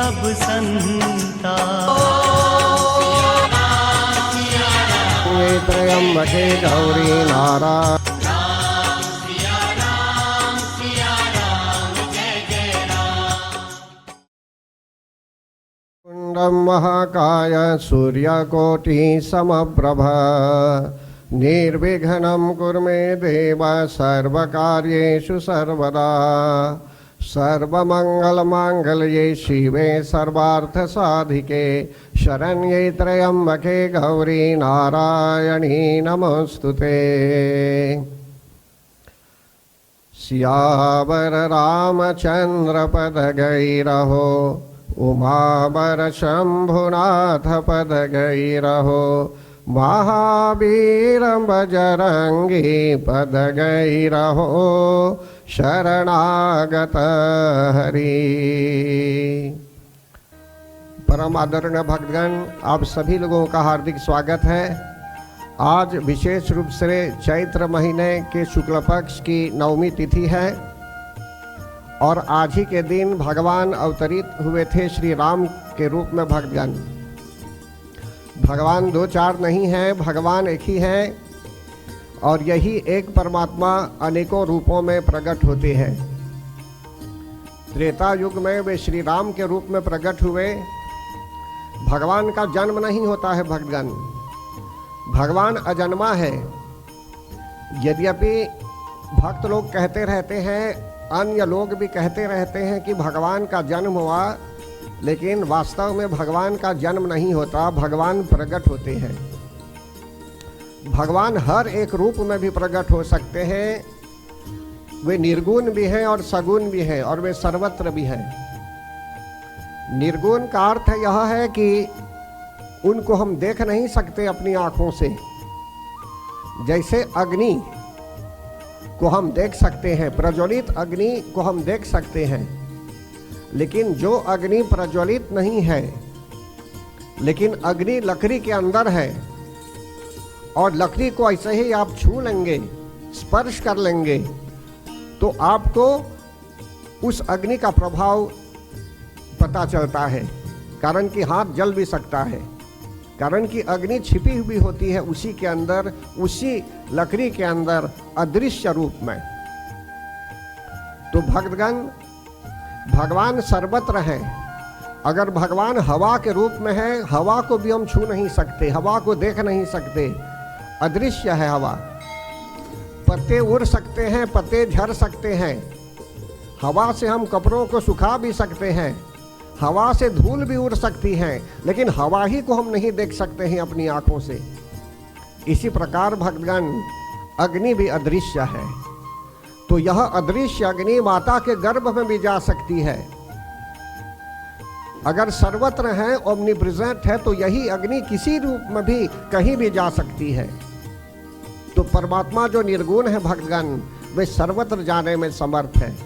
सब संता। त्र्यंबके गौरी नारायणी महाकाय सूर्यकोटि समप्रभ निर्विघ्नं कुरु मे देव सर्वकार्येषु सर्वदा। सर्वमंगलमांगल्ये शिवे सर्वार्थसाधिके शरण्ये त्र्यंबके गौरी नारायणी नमोस्तुते। सियावर रामचंद्र पद गई रहो उमावर शंभुनाथ पद गई रहो महावीर बजरंगी पद गई रहो शरणागत हरि। परम आदरणीय भक्तगण, आप सभी लोगों का हार्दिक स्वागत है। आज विशेष रूप से चैत्र महीने के शुक्ल पक्ष की नवमी तिथि है और आज ही के दिन भगवान अवतरित हुए थे श्री राम के रूप में। भक्तगण, भगवान दो चार नहीं है, भगवान एक ही है और यही एक परमात्मा अनेकों रूपों में प्रकट होते हैं। त्रेता युग में वे श्री राम के रूप में प्रकट हुए। भगवान का जन्म नहीं होता है भक्तगण, भगवान अजन्मा है। यद्यपि भक्त लोग कहते रहते हैं, अन्य लोग भी कहते रहते हैं कि भगवान का जन्म हुआ, लेकिन वास्तव में भगवान का जन्म नहीं होता, भगवान प्रकट होते हैं। भगवान हर एक रूप में भी प्रकट हो सकते हैं। वे निर्गुण भी हैं और सगुण भी हैं और वे सर्वत्र भी हैं। निर्गुण का अर्थ यह है कि उनको हम देख नहीं सकते अपनी आंखों से। जैसे अग्नि को हम देख सकते हैं, प्रज्वलित अग्नि को हम देख सकते हैं, लेकिन जो अग्नि प्रज्वलित नहीं है, लेकिन अग्नि लकड़ी के अंदर है और लकड़ी को ऐसे ही आप छू लेंगे, स्पर्श कर लेंगे, तो आपको उस अग्नि का प्रभाव पता चलता है। कारण कि हाथ जल भी सकता है, कारण कि अग्नि छिपी हुई होती है उसी के अंदर, उसी लकड़ी के अंदर अदृश्य रूप में। तो भक्तगण, भगवान सर्वत्र हैं। अगर भगवान हवा के रूप में है, हवा को भी हम छू नहीं सकते, हवा को देख नहीं सकते, अदृश्य है हवा। पत्ते उड़ सकते हैं, पत्ते झड़ सकते हैं, हवा से हम कपड़ों को सुखा भी सकते हैं, हवा से धूल भी उड़ सकती है, लेकिन हवा ही को हम नहीं देख सकते हैं अपनी आंखों से। इसी प्रकार भक्तगण, अग्नि भी अदृश्य है। तो यह अदृश्य अग्नि माता के गर्भ में भी जा सकती है। अगर सर्वत्र है, ओमनीप्रेजेंट है, तो यही अग्नि किसी रूप में भी कहीं भी जा सकती है। तो परमात्मा जो निर्गुण है भक्तगण, वे सर्वत्र जाने में समर्थ है।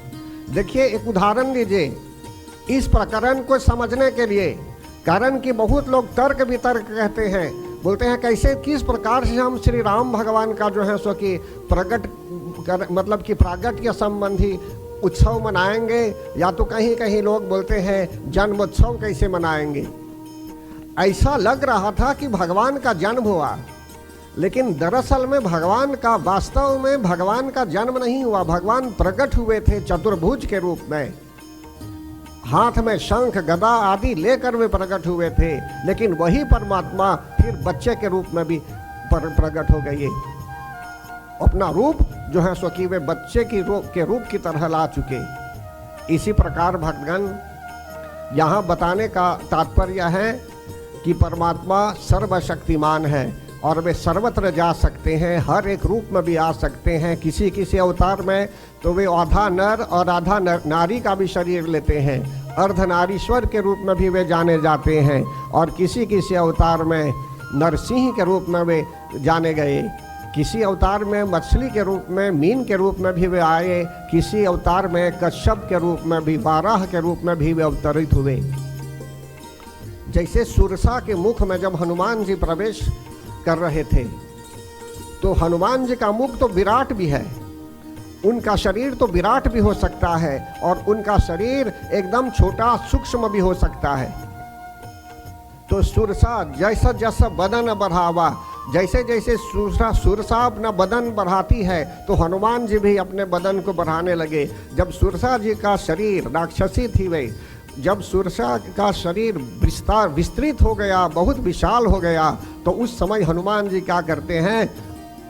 देखिए, एक उदाहरण लीजिए इस प्रकरण को समझने के लिए। कारण कि बहुत लोग तर्क वितर्क कहते हैं, बोलते हैं कैसे, किस प्रकार से हम श्री राम भगवान का जो है सो कि मतलब कि प्रागट्य संबंधी उत्सव मनाएंगे, या तो कहीं कहीं लोग बोलते हैं जन्मोत्सव कैसे मनाएंगे। ऐसा लग रहा था कि भगवान का जन्म हुआ, लेकिन दरअसल में भगवान का, वास्तव में भगवान का जन्म नहीं हुआ। भगवान प्रकट हुए थे चतुर्भुज के रूप में, हाथ में शंख गदा आदि लेकर वे प्रकट हुए थे, लेकिन वही परमात्मा फिर बच्चे के रूप में भी प्रकट हो गए। अपना रूप जो है सो कि वे बच्चे के रूप की तरह ला चुके। इसी प्रकार भक्तगण, यहाँ बताने का तात्पर्य है कि परमात्मा सर्वशक्तिमान है और वे सर्वत्र जा सकते हैं, हर एक रूप में भी आ सकते हैं। किसी किसी अवतार में तो वे आधा नर और आधा नारी का भी शरीर लेते हैं, अर्धनारीश्वर के रूप में भी वे जाने जाते हैं, और किसी किसी अवतार में नरसिंह के रूप में वे जाने गए, किसी अवतार में मछली के रूप में, मीन के रूप में भी वे आए, किसी अवतार में कश्यप के रूप में भी, वाराह के रूप में भी वे अवतरित हुए। जैसे सुरसा के मुख में जब हनुमान जी प्रवेश कर रहे थे, तो हनुमान जी का मुख तो विराट भी है, उनका शरीर तो विराट भी हो सकता है और उनका शरीर एकदम छोटा सूक्ष्म भी हो सकता है। तो सुरसा जैसा जैसा बदन बढ़ावा, जैसे जैसे सुरसा अपना बदन बढ़ाती है तो हनुमान जी भी अपने बदन को बढ़ाने लगे। जब सुरसा जी का शरीर, राक्षसी थी वे, जब सुरसा का शरीर विस्तृत हो गया, बहुत विशाल हो गया, तो उस समय हनुमान जी क्या करते हैं,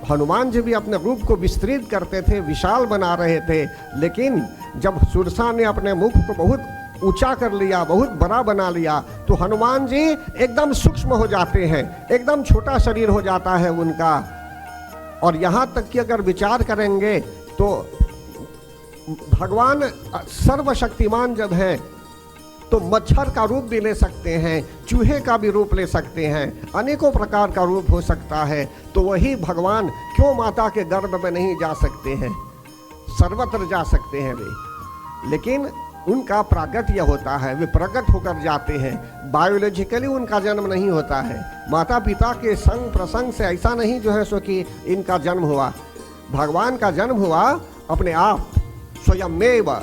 हनुमान जी भी अपने रूप को विस्तृत करते थे, विशाल बना रहे थे। लेकिन जब सुरसा ने अपने मुख को बहुत ऊंचा कर लिया, बहुत बड़ा बना लिया, तो हनुमान जी एकदम सूक्ष्म हो जाते हैं, एकदम छोटा शरीर हो जाता है उनका। और यहाँ तक कि अगर विचार करेंगे तो भगवान सर्वशक्तिमान जब है तो मच्छर का रूप भी ले सकते हैं, चूहे का भी रूप ले सकते हैं, अनेकों प्रकार का रूप हो सकता है। तो वही भगवान क्यों माता के गर्भ में नहीं जा सकते हैं, सर्वत्र जा सकते हैं वे। लेकिन उनका प्रागट्य होता है, वे प्रकट होकर जाते हैं। बायोलॉजिकली उनका जन्म नहीं होता है, माता पिता के संग प्रसंग से ऐसा नहीं जो है सो कि इनका जन्म हुआ। भगवान का जन्म हुआ अपने आप स्वयमेव।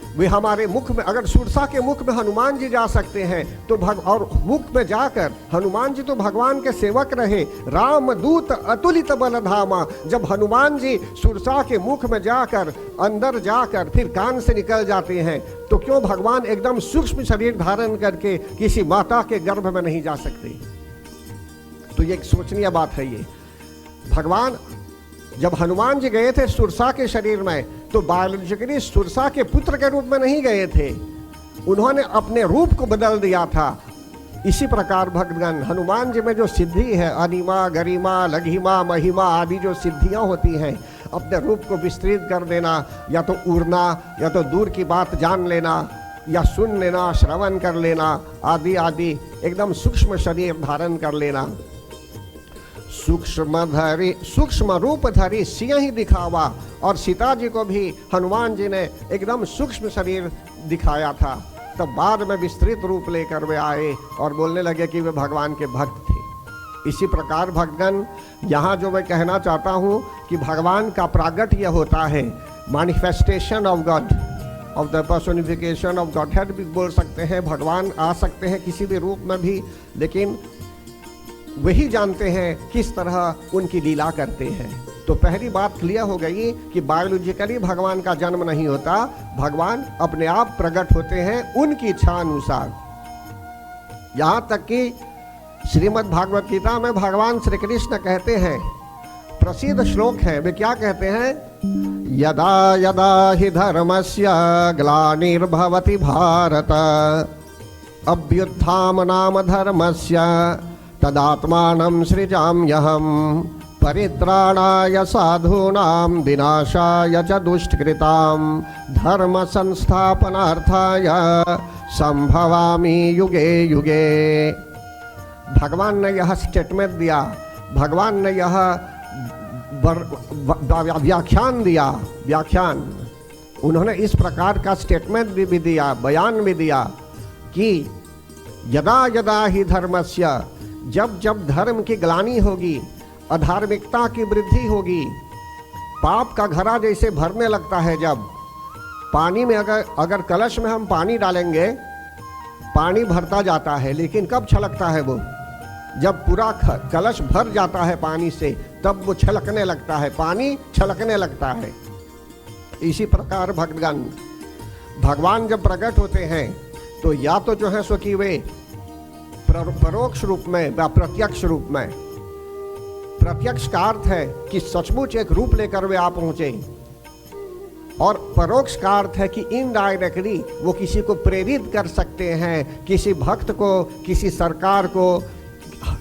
वे हमारे मुख में, अगर सुरसा के मुख में हनुमान जी जा सकते हैं तो और मुख में जाकर हनुमान जी तो भगवान के सेवक रहे, राम दूत अतुलित बल धामा। जब हनुमान जी सुरसा के मुख में जाकर, अंदर जाकर फिर कान से निकल जाते हैं, तो क्यों भगवान एकदम सूक्ष्म शरीर धारण करके किसी माता के गर्भ में नहीं जा सकते? तो ये एक सोचनीय बात है। ये भगवान जब हनुमान जी गए थे सुरसा के शरीर में, तो बायोलॉजिकली सुरसा के पुत्र के रूप में नहीं गए थे, उन्होंने अपने रूप को बदल दिया था। इसी प्रकार भक्तगण हनुमान जी में जो सिद्धि है, अनिमा, गरिमा, लघिमा, महिमा आदि जो सिद्धियां होती हैं, अपने रूप को विस्तृत कर देना, या तो उड़ना, या तो दूर की बात जान लेना, या सुन लेना, श्रवण कर लेना, आदि आदि, एकदम सूक्ष्म शरीर धारण कर लेना। सूक्ष्म रूप धरी सिंह ही दिखावा। और सीता जी को भी हनुमान जी ने एकदम सूक्ष्म शरीर दिखाया था। तब बाद में विस्तृत रूप लेकर वे आए और बोलने लगे कि वे भगवान के भक्त थे। इसी प्रकार भक्तगण यहाँ जो मैं कहना चाहता हूँ कि भगवान का प्रागट्य होता है, manifestation of God, of the personification of godhead भी बोल सकते हैं। भगवान आ सकते हैं किसी भी रूप में भी, लेकिन वही जानते हैं किस तरह उनकी लीला करते हैं। तो पहली बात क्लियर हो गई कि बायोलॉजिकली भगवान का जन्म नहीं होता, भगवान अपने आप प्रकट होते हैं उनकी इच्छा अनुसार। यहाँ तक कि श्रीमद् भागवत गीता में भगवान श्री कृष्ण कहते हैं, प्रसिद्ध श्लोक है, वे क्या कहते हैं, यदा यदा हि धर्मस्य ग्लानिर्भवति भारत अभ्युत्थानं धर्मस्य तदात्मानं सृजाम्यहं परित्राणाय साधूनां विनाशाय च दुष्कृतां धर्म संस्थापनार्थाय संभवामि युगे युगे। भगवान ने यह स्टेटमेंट दिया, भगवान ने यह व्याख्यान दिया, उन्होंने इस प्रकार का स्टेटमेंट भी दिया, बयान भी दिया कि यदा यदा ही धर्मस्य, जब जब धर्म की ग्लानि होगी, अधार्मिकता की वृद्धि होगी, पाप का घड़ा जैसे भरने लगता है, जब पानी में अगर कलश में हम पानी डालेंगे, पानी भरता जाता है, लेकिन कब छलकता है वो, जब पूरा कलश भर जाता है पानी से, तब वो छलकने लगता है, पानी छलकने लगता है। इसी प्रकार भक्तगण भगवान जब प्रकट होते हैं तो या तो जो है सो कि वे परोक्ष रूप में या प्रत्यक्ष रूप में, प्रत्यक्ष का अर्थ है कि सचमुच एक रूप लेकर वे आ पहुंचे, और परोक्ष का अर्थ है कि इनडायरेक्टली वो किसी को प्रेरित कर सकते हैं, किसी भक्त को, किसी सरकार को,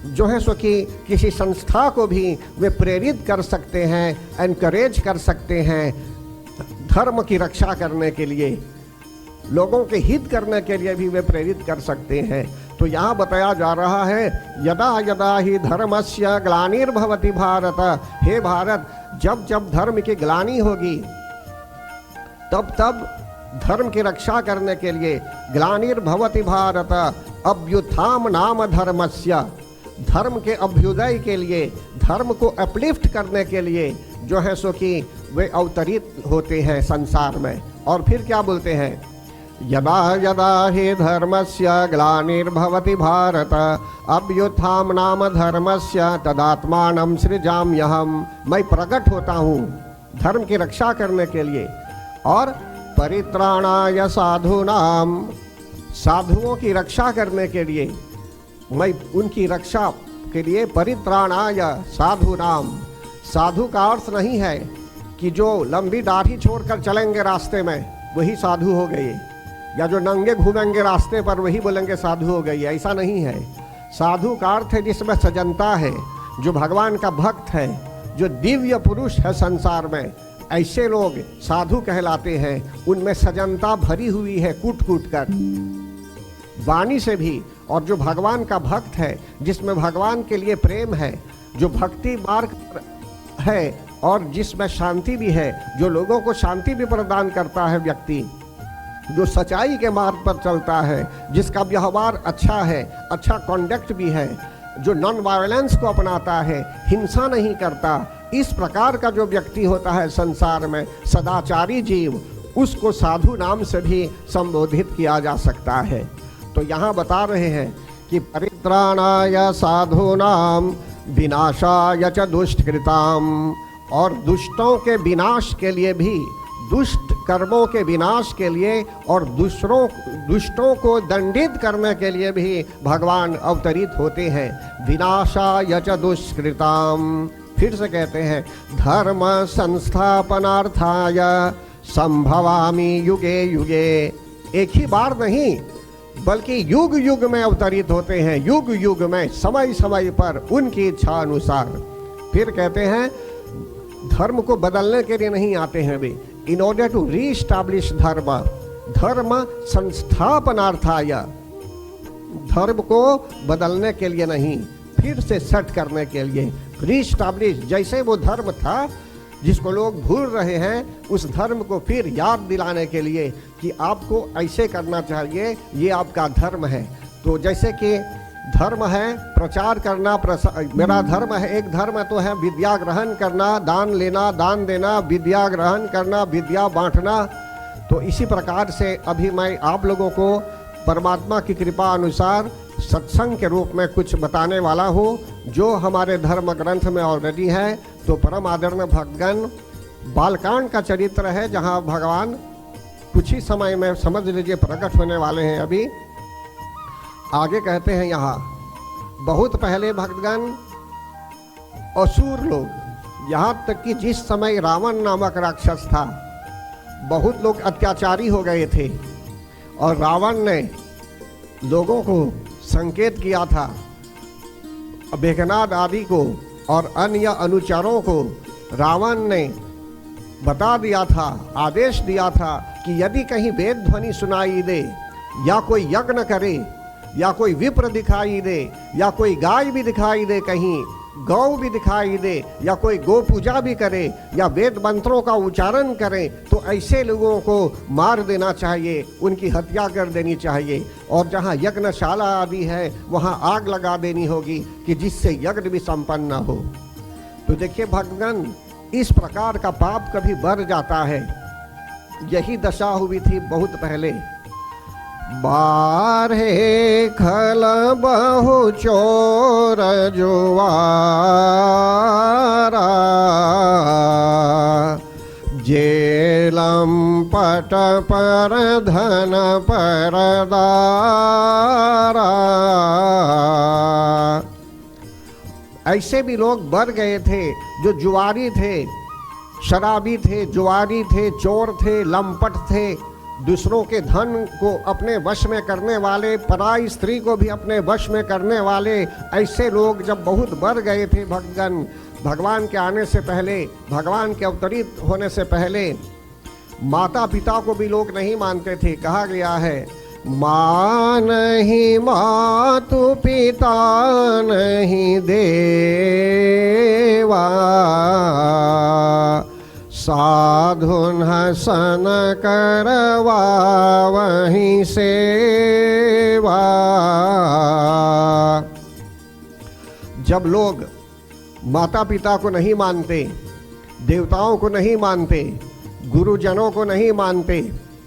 जो है सो कि किसी संस्था को भी वे प्रेरित कर सकते हैं, एनकरेज कर सकते हैं, धर्म की रक्षा करने के लिए, लोगों के हित करने के लिए भी वे प्रेरित कर सकते हैं। तो यहाँ बताया जा रहा है, यदा यदा ही धर्मस्य ग्लानिर्भवति भारत, हे भारत, जब जब धर्म की ग्लानि होगी, तब तब धर्म की रक्षा करने के लिए, ग्लानिर्भवति भारत अभ्युत्थाम नाम धर्मस्य, धर्म के अभ्युदय के लिए, धर्म को अपलिफ्ट करने के लिए जो है सो कि वे अवतरित होते हैं संसार में। और फिर क्या बोलते हैं, यदा यदा हि धर्मस्य ग्लानिर्भवति भारत अभ्युत्थानं नाम धर्मस्य तदात्मानं सृजाम्यहम्। मैं प्रकट होता हूँ धर्म की रक्षा करने के लिए और परित्राणाय साधूनाम, साधुओं की रक्षा करने के लिए, मैं उनकी रक्षा के लिए परित्राणाय साधूनाम। साधु का अर्थ नहीं है कि जो लंबी दाढ़ी छोड़कर चलेंगे रास्ते में वही साधु हो गए, या जो नंगे घूमेंगे रास्ते पर वही बोलेंगे साधु हो गई, ऐसा नहीं है। साधु का अर्थ है जिसमें सजनता है, जो भगवान का भक्त है, जो दिव्य पुरुष है संसार में, ऐसे लोग साधु कहलाते हैं। उनमें सजनता भरी हुई है कूट कूट कर वाणी से भी। और जो भगवान का भक्त है, जिसमें भगवान के लिए प्रेम है, जो भक्ति मार्ग है और जिसमें शांति भी है, जो लोगों को शांति भी प्रदान करता है व्यक्ति, जो सच्चाई के मार्ग पर चलता है, जिसका व्यवहार अच्छा है, अच्छा कॉन्डक्ट भी है, जो नॉन वायलेंस को अपनाता है, हिंसा नहीं करता, इस प्रकार का जो व्यक्ति होता है संसार में, सदाचारी जीव, उसको साधु नाम से भी संबोधित किया जा सकता है। तो यहाँ बता रहे हैं कि परित्राणाय साधूनाम विनाशाय च दुष्टकृताम, और दुष्टों के विनाश के लिए भी, दुष्ट कर्मों के विनाश के लिए और दुष्टों को दंडित करने के लिए भी भगवान अवतरित होते हैं। विनाशाय च दुष्कृताम। फिर से कहते हैं, धर्म संस्थापनार्थाय संभवामि युगे युगे। एक ही बार नहीं बल्कि युग युग में अवतरित होते हैं, युग युग में, समय समय पर उनकी इच्छा अनुसार। फिर कहते हैं धर्म को बदलने के लिए नहीं आते हैं वे, इन ऑर्डर टू रीस्टैब्लिश धर्म, धर्म संस्थापनार्थाय, धर्म को बदलने के लिए नहीं, फिर से सेट करने के लिए, रीस्टैब्लिश। जैसे वो धर्म था जिसको लोग भूल रहे हैं, उस धर्म को फिर याद दिलाने के लिए कि आपको ऐसे करना चाहिए, ये आपका धर्म है। तो जैसे कि धर्म है प्रचार करना, मेरा धर्म है, एक धर्म तो है विद्या ग्रहण करना, दान लेना, दान देना, विद्या ग्रहण करना, विद्या बांटना। तो इसी प्रकार से अभी मैं आप लोगों को परमात्मा की कृपा अनुसार सत्संग के रूप में कुछ बताने वाला हूँ, जो हमारे धर्म ग्रंथ में ऑलरेडी है। तो परम आदरणीय भक्तगण, बालकांड का चरित्र है, जहाँ भगवान कुछ ही समय में समझ लीजिए प्रकट होने वाले हैं। अभी आगे कहते हैं, यहाँ बहुत पहले भक्तगण असुर लोग, यहाँ तक कि जिस समय रावण नामक राक्षस था, बहुत लोग अत्याचारी हो गए थे और रावण ने लोगों को संकेत किया था, मेघनाद आदि को और अन्य अनुचरों को रावण ने बता दिया था, आदेश दिया था कि यदि कहीं वेद ध्वनि सुनाई दे, या कोई यज्ञ करे, या कोई विप्र दिखाई दे, या कोई गाय भी दिखाई दे, कहीं गौ भी दिखाई दे, या कोई गौ पूजा भी करे, या वेद मंत्रों का उच्चारण करे, तो ऐसे लोगों को मार देना चाहिए, उनकी हत्या कर देनी चाहिए। और जहाँ यज्ञशाला आदि है वहाँ आग लगा देनी होगी कि जिससे यज्ञ भी संपन्न न हो। तो देखिए भक्तगण, इस प्रकार का पाप कभी बढ़ जाता है। यही दशा हुई थी बहुत पहले। बारहे खल बहु चोर जुआरा, जेलम पट पर धन परदारा। ऐसे भी लोग बढ़ गए थे जो जुआरी थे, शराबी थे, जुआरी थे, चोर थे, लंपट थे, दूसरों के धन को अपने वश में करने वाले, पराई स्त्री को भी अपने वश में करने वाले। ऐसे लोग जब बहुत बढ़ गए थे भक्तगण, भगवान के आने से पहले, भगवान के अवतरित होने से पहले, माता पिता को भी लोग नहीं मानते थे। कहा गया है, माँ नहीं मातु पिता नहीं देवा, साधुन हसन करवा वहीं सेवा। जब लोग माता पिता को नहीं मानते, देवताओं को नहीं मानते, गुरुजनों को नहीं मानते,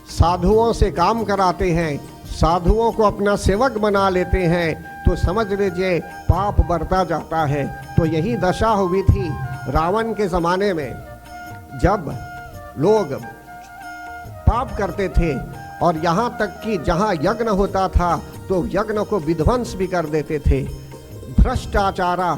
साधुओं से काम कराते हैं, साधुओं को अपना सेवक बना लेते हैं, तो समझ लीजिए पाप बढ़ता जाता है। तो यही दशा हुई थी रावण के ज़माने में, जब लोग पाप करते थे और यहाँ तक कि जहाँ यज्ञ होता था तो यज्ञ को विध्वंस भी कर देते थे। भ्रष्टाचारा,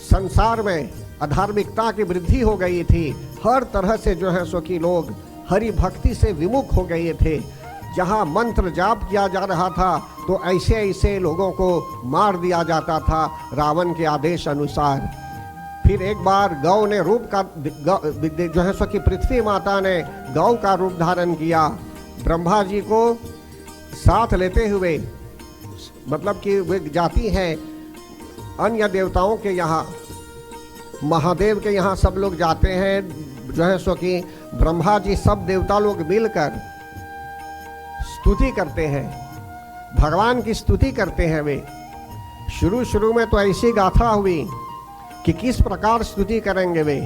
संसार में अधार्मिकता की वृद्धि हो गई थी। हर तरह से जो है सो कि लोग हरि भक्ति से विमुख हो गए थे। जहाँ मंत्र जाप किया जा रहा था तो ऐसे ऐसे लोगों को मार दिया जाता था रावण के आदेश अनुसार। फिर एक बार गौ ने रूप का जो है सो कि पृथ्वी माता ने गौ का रूप धारण किया। ब्रह्मा जी को साथ लेते हुए, मतलब कि वे जाती हैं अन्य देवताओं के यहाँ, महादेव के यहाँ सब लोग जाते हैं। जो है सो कि ब्रह्मा जी सब देवता लोग मिलकर स्तुति करते हैं, भगवान की स्तुति करते हैं। वे शुरू में तो ऐसी गाथा हुई कि किस प्रकार स्तुति करेंगे। वे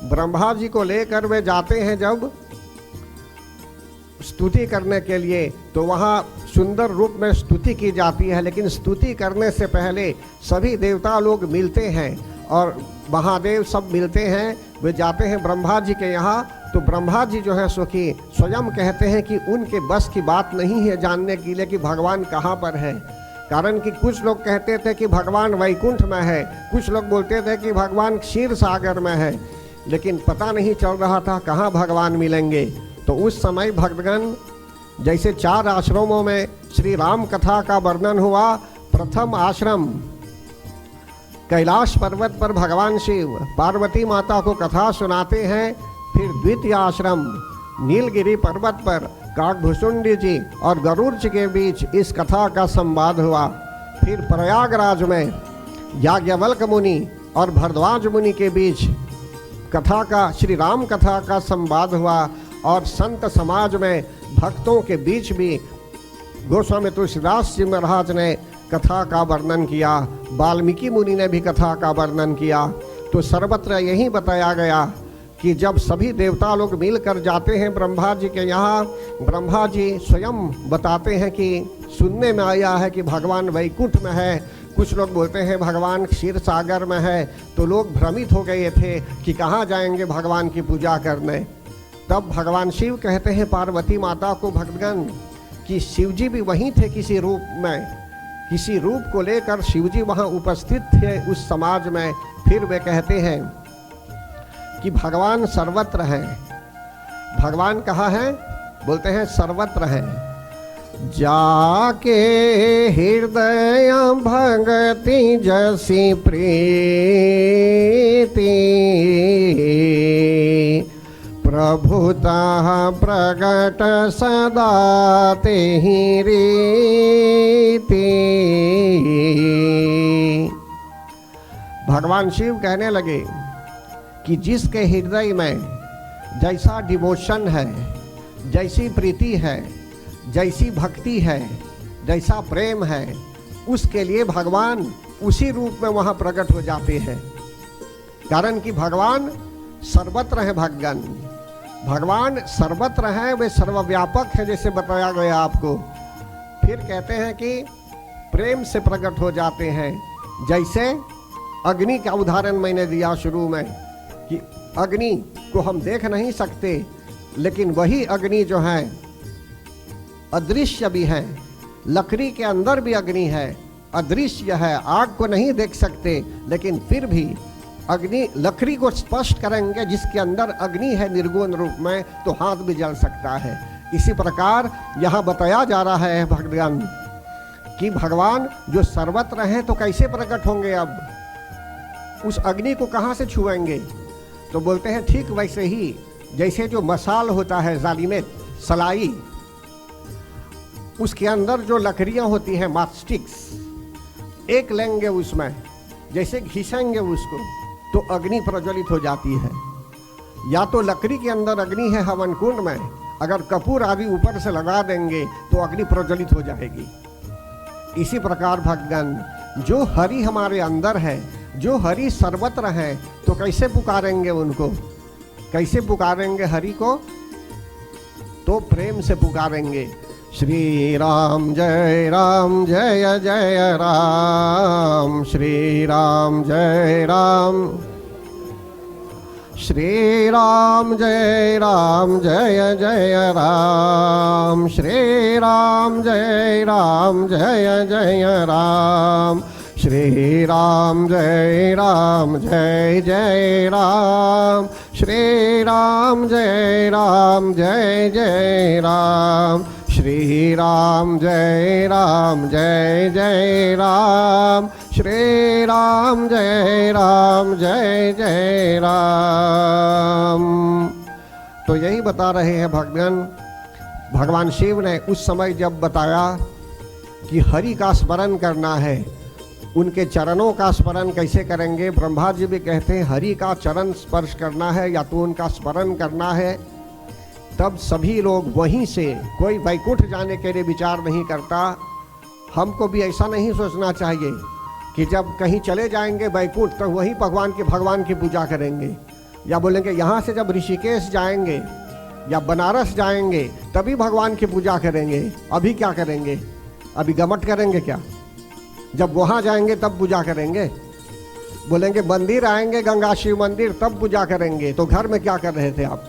ब्रह्मा जी को लेकर वे जाते हैं जब स्तुति करने के लिए, तो वहाँ सुंदर रूप में स्तुति की जाती है। लेकिन स्तुति करने से पहले सभी देवता लोग मिलते हैं और महादेव सब मिलते हैं। वे जाते हैं ब्रह्मा जी के यहाँ, तो ब्रह्मा जी जो है सो कि स्वयं कहते हैं कि उनके बस की बात नहीं है जानने के लिए कि भगवान कहाँ पर है। कारण कि कुछ लोग कहते थे कि भगवान वैकुंठ में है, कुछ लोग बोलते थे कि भगवान क्षीर सागर में है, लेकिन पता नहीं चल रहा था कहाँ भगवान मिलेंगे। तो उस समय भक्तगण, जैसे 4 आश्रमों में श्री राम कथा का वर्णन हुआ। प्रथम आश्रम कैलाश पर्वत पर भगवान शिव पार्वती माता को कथा सुनाते हैं। फिर द्वितीय आश्रम नीलगिरी पर्वत पर काकभुसुंडी जी और गरुड़ जी के बीच इस कथा का संवाद हुआ। फिर प्रयागराज में याज्ञवल्क्य मुनि और भरद्वाज मुनि के बीच कथा का, श्री राम कथा का संवाद हुआ। और संत समाज में भक्तों के बीच भी गोस्वामी तुलसीदास जी महाराज ने कथा का वर्णन किया, वाल्मीकि मुनि ने भी कथा का वर्णन किया। तो सर्वत्र यही बताया गया कि जब सभी देवता लोग मिलकर जाते हैं ब्रह्मा जी के यहाँ, ब्रह्मा जी स्वयं बताते हैं कि सुनने में आया है कि भगवान वैकुंठ में है, कुछ लोग बोलते हैं भगवान क्षीर सागर में है। तो लोग भ्रमित हो गए थे कि कहाँ जाएंगे भगवान की पूजा करने। तब भगवान शिव कहते हैं पार्वती माता को, भक्तगण, कि शिव जी भी वहीं थे किसी रूप में, किसी रूप को लेकर शिव जी वहाँ उपस्थित थे उस समाज में। फिर वे कहते हैं कि भगवान सर्वत्र हैं। भगवान कहाँ हैं? बोलते हैं सर्वत्र हैं। जाके हृदय भगति जसी प्रीति, प्रभुता प्रगट सदा तेहि रीति। भगवान शिव कहने लगे कि जिसके हृदय में जैसा डिवोशन है, जैसी प्रीति है, जैसी भक्ति है, जैसा प्रेम है, उसके लिए भगवान उसी रूप में वहाँ प्रकट हो जाते हैं। कारण कि भगवान सर्वत्र है। भगवान भगवान सर्वत्र है, वे सर्वव्यापक है, जैसे बताया गया आपको। फिर कहते हैं कि प्रेम से प्रकट हो जाते हैं। जैसे अग्नि का उदाहरण मैंने दिया शुरू में कि अग्नि को हम देख नहीं सकते, लेकिन वही अग्नि जो है अदृश्य भी है। लकड़ी के अंदर भी अग्नि है, अदृश्य है, आग को नहीं देख सकते, लेकिन फिर भी अग्नि लकड़ी को स्पष्ट करेंगे। जिसके अंदर अग्नि है निर्गुण रूप में, तो हाथ भी जल सकता है। इसी प्रकार यहाँ बताया जा रहा है भगवान कि भगवान जो सर्वत्र हैं तो कैसे प्रकट होंगे। अब उस अग्नि को कहाँ से छुएंगे? तो बोलते हैं ठीक वैसे ही जैसे जो मसाल होता है, जालिमेट, सलाई, उसके अंदर जो लकड़ियाँ होती हैं, मास्टिक्स, एक लेंगे उसमें, जैसे घिसेंगे उसको तो अग्नि प्रज्वलित हो जाती है। या तो लकड़ी के अंदर अग्नि है हवन कुंड में, अगर कपूर आदि ऊपर से लगा देंगे तो अग्नि प्रज्वलित हो जाएगी। इसी प्रकार भगवान जो हरि हमारे अंदर है, जो हरि सर्वत्र है, तो तो कैसे पुकारेंगे उनको, कैसे पुकारेंगे हरि को? तो प्रेम से पुकारेंगे, श्री राम जय राम, श्री राम जय राम, श्री राम जय राम, जय राम, श्री राम जय राम, जय राम, श्री राम जय राम, जय राम, श्री राम जय राम, जय राम, श्री राम जय राम, जय राम, श्री राम जय राम, जय राम। तो यही बता रहे हैं भगवान शिव ने उस समय जब बताया कि हरि का स्मरण करना है, उनके चरणों का स्मरण कैसे करेंगे। ब्रह्मा जी भी कहते हैं हरि का चरण स्पर्श करना है या तो उनका स्मरण करना है। तब सभी लोग वहीं से, कोई वैकुंठ जाने के लिए विचार नहीं करता। हमको भी ऐसा नहीं सोचना चाहिए कि जब कहीं चले जाएंगे वैकुंठ तो वहीं भगवान की पूजा करेंगे, या बोलेंगे यहाँ से जब ऋषिकेश जाएंगे या बनारस जाएंगे तभी भगवान की पूजा करेंगे। अभी क्या करेंगे? अभी गमट करेंगे क्या? जब वहाँ जाएंगे तब पूजा करेंगे। बोलेंगे मंदिर आएंगे, गंगा शिव मंदिर, तब पूजा करेंगे। तो घर में क्या कर रहे थे आप?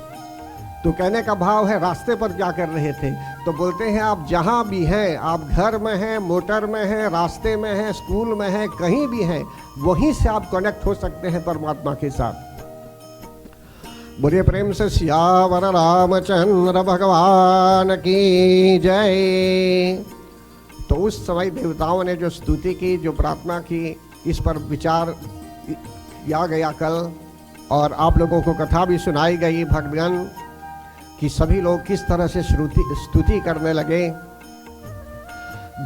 तो कहने का भाव है रास्ते पर क्या कर रहे थे। तो बोलते हैं आप जहाँ भी हैं, आप घर में हैं, मोटर में हैं, रास्ते में हैं, स्कूल में हैं, कहीं भी हैं, वहीं से आप कनेक्ट हो सकते हैं परमात्मा के साथ। बोलिए प्रेम से सियावर रामचंद्र भगवान की जय। तो उस समय देवताओं ने जो स्तुति की, जो प्रार्थना की, इस पर विचार किया गया कल, और आप लोगों को कथा भी सुनाई गई भगवान कि सभी लोग किस तरह से स्तुति करने लगे।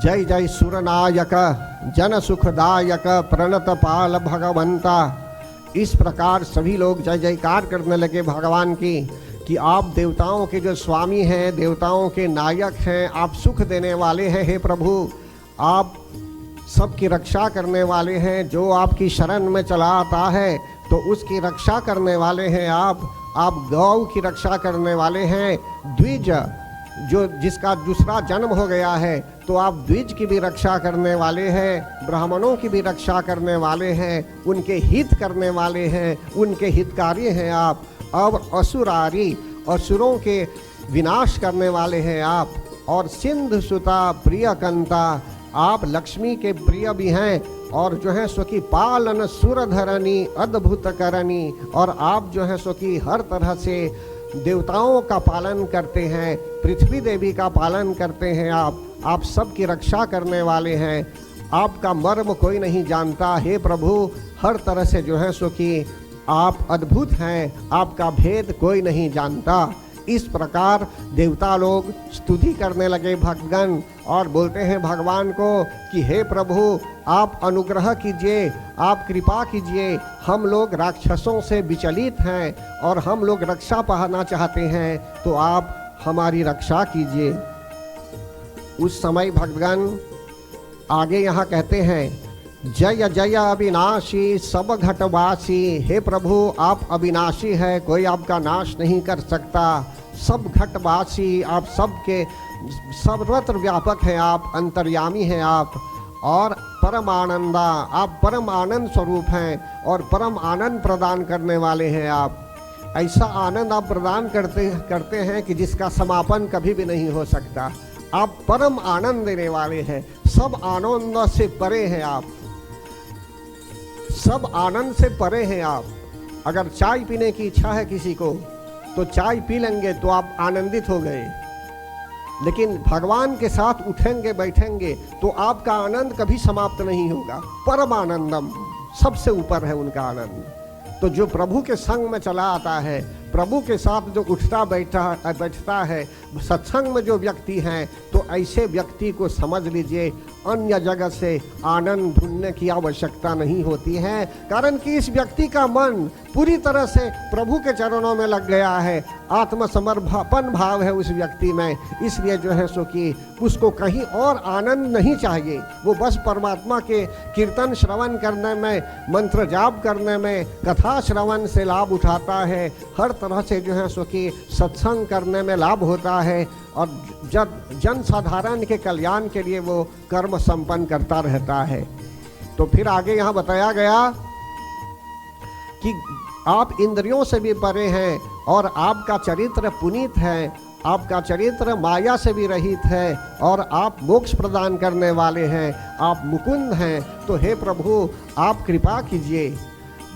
जय जय सुरनायक जन सुखदायक प्रणत पाल भगवंता। इस प्रकार सभी लोग जय जयकार करने लगे भगवान की कि आप देवताओं के जो स्वामी हैं, देवताओं के नायक हैं, आप सुख देने वाले हैं। हे प्रभु, आप सबकी रक्षा करने वाले हैं। जो आपकी शरण में चला आता है तो उसकी रक्षा करने वाले हैं आप गौ की रक्षा करने वाले हैं। द्विज जो जिसका दूसरा जन्म हो गया है तो आप द्विज की भी रक्षा करने वाले हैं, ब्राह्मणों की भी रक्षा करने वाले हैं, उनके हित करने वाले हैं, उनके हितकारी हैं आप। अब असुरारी, असुरों के विनाश करने वाले हैं आप। और सिंधु सुता प्रियकंता, आप लक्ष्मी के प्रिय भी हैं, और जो है सो की पालन सुरधरणी अद्भुत करणी, और आप जो है सो की हर तरह से देवताओं का पालन करते हैं, पृथ्वी देवी का पालन करते हैं आप सबकी रक्षा करने वाले हैं। आपका मर्म कोई नहीं जानता। हे प्रभु, हर तरह से जो है सो कि आप अद्भुत हैं, आपका भेद कोई नहीं जानता। इस प्रकार देवता लोग स्तुति करने लगे भगवान, और बोलते हैं भगवान को कि हे प्रभु, आप अनुग्रह कीजिए, आप कृपा कीजिए। हम लोग राक्षसों से विचलित हैं और हम लोग रक्षा पाना चाहते हैं, तो आप हमारी रक्षा कीजिए। उस समय भगवान आगे यहाँ कहते हैं, जय जय अविनाशी सब घटवासी। हे प्रभु, आप अविनाशी है, कोई आपका नाश नहीं कर सकता। सब घटवासी, आप सबके सर्वत्र व्यापक हैं, आप अंतर्यामी हैं आप। और परम आनंदा, आप परम आनंद स्वरूप हैं और परम आनंद प्रदान करने वाले हैं आप। ऐसा आनंद आप प्रदान करते हैं कि जिसका समापन कभी भी नहीं हो सकता। आप परम आनंद देने वाले हैं, सब आनंद से परे हैं आप, सब आनंद से परे हैं आप। अगर चाय पीने की इच्छा है किसी को तो चाय पी लेंगे तो आप आनंदित हो गए, लेकिन भगवान के साथ उठेंगे बैठेंगे तो आपका आनंद कभी समाप्त नहीं होगा। परम आनंदम, सबसे ऊपर है उनका आनंद। तो जो प्रभु के संग में चला आता है, प्रभु के साथ जो उठता बैठता है, सत्संग में जो व्यक्ति हैं, तो ऐसे व्यक्ति को समझ लीजिए अन्य जगह से आनंद ढूंढने की आवश्यकता नहीं होती है, कारण कि इस व्यक्ति का मन पूरी तरह से प्रभु के चरणों में लग गया है, आत्मसमर्पण भाव है उस व्यक्ति में। इसलिए जो है सो कि उसको कहीं और आनंद नहीं चाहिए, वो बस परमात्मा के कीर्तन श्रवण करने में, मंत्र जाप करने में, कथा श्रवण से लाभ उठाता है, हर तरह से जो है सो कि सत्संग करने में लाभ होता है, और जन साधारण के कल्याण के लिए वो कर्म संपन्न करता रहता है। तो फिर आगे यहाँ बताया गया कि आप इंद्रियों से भी परे हैं और आपका चरित्र पुनीत है, आपका चरित्र माया से भी रहित है, और आप मोक्ष प्रदान करने वाले हैं, आप मुकुंद हैं। तो हे प्रभु आप कृपा कीजिए।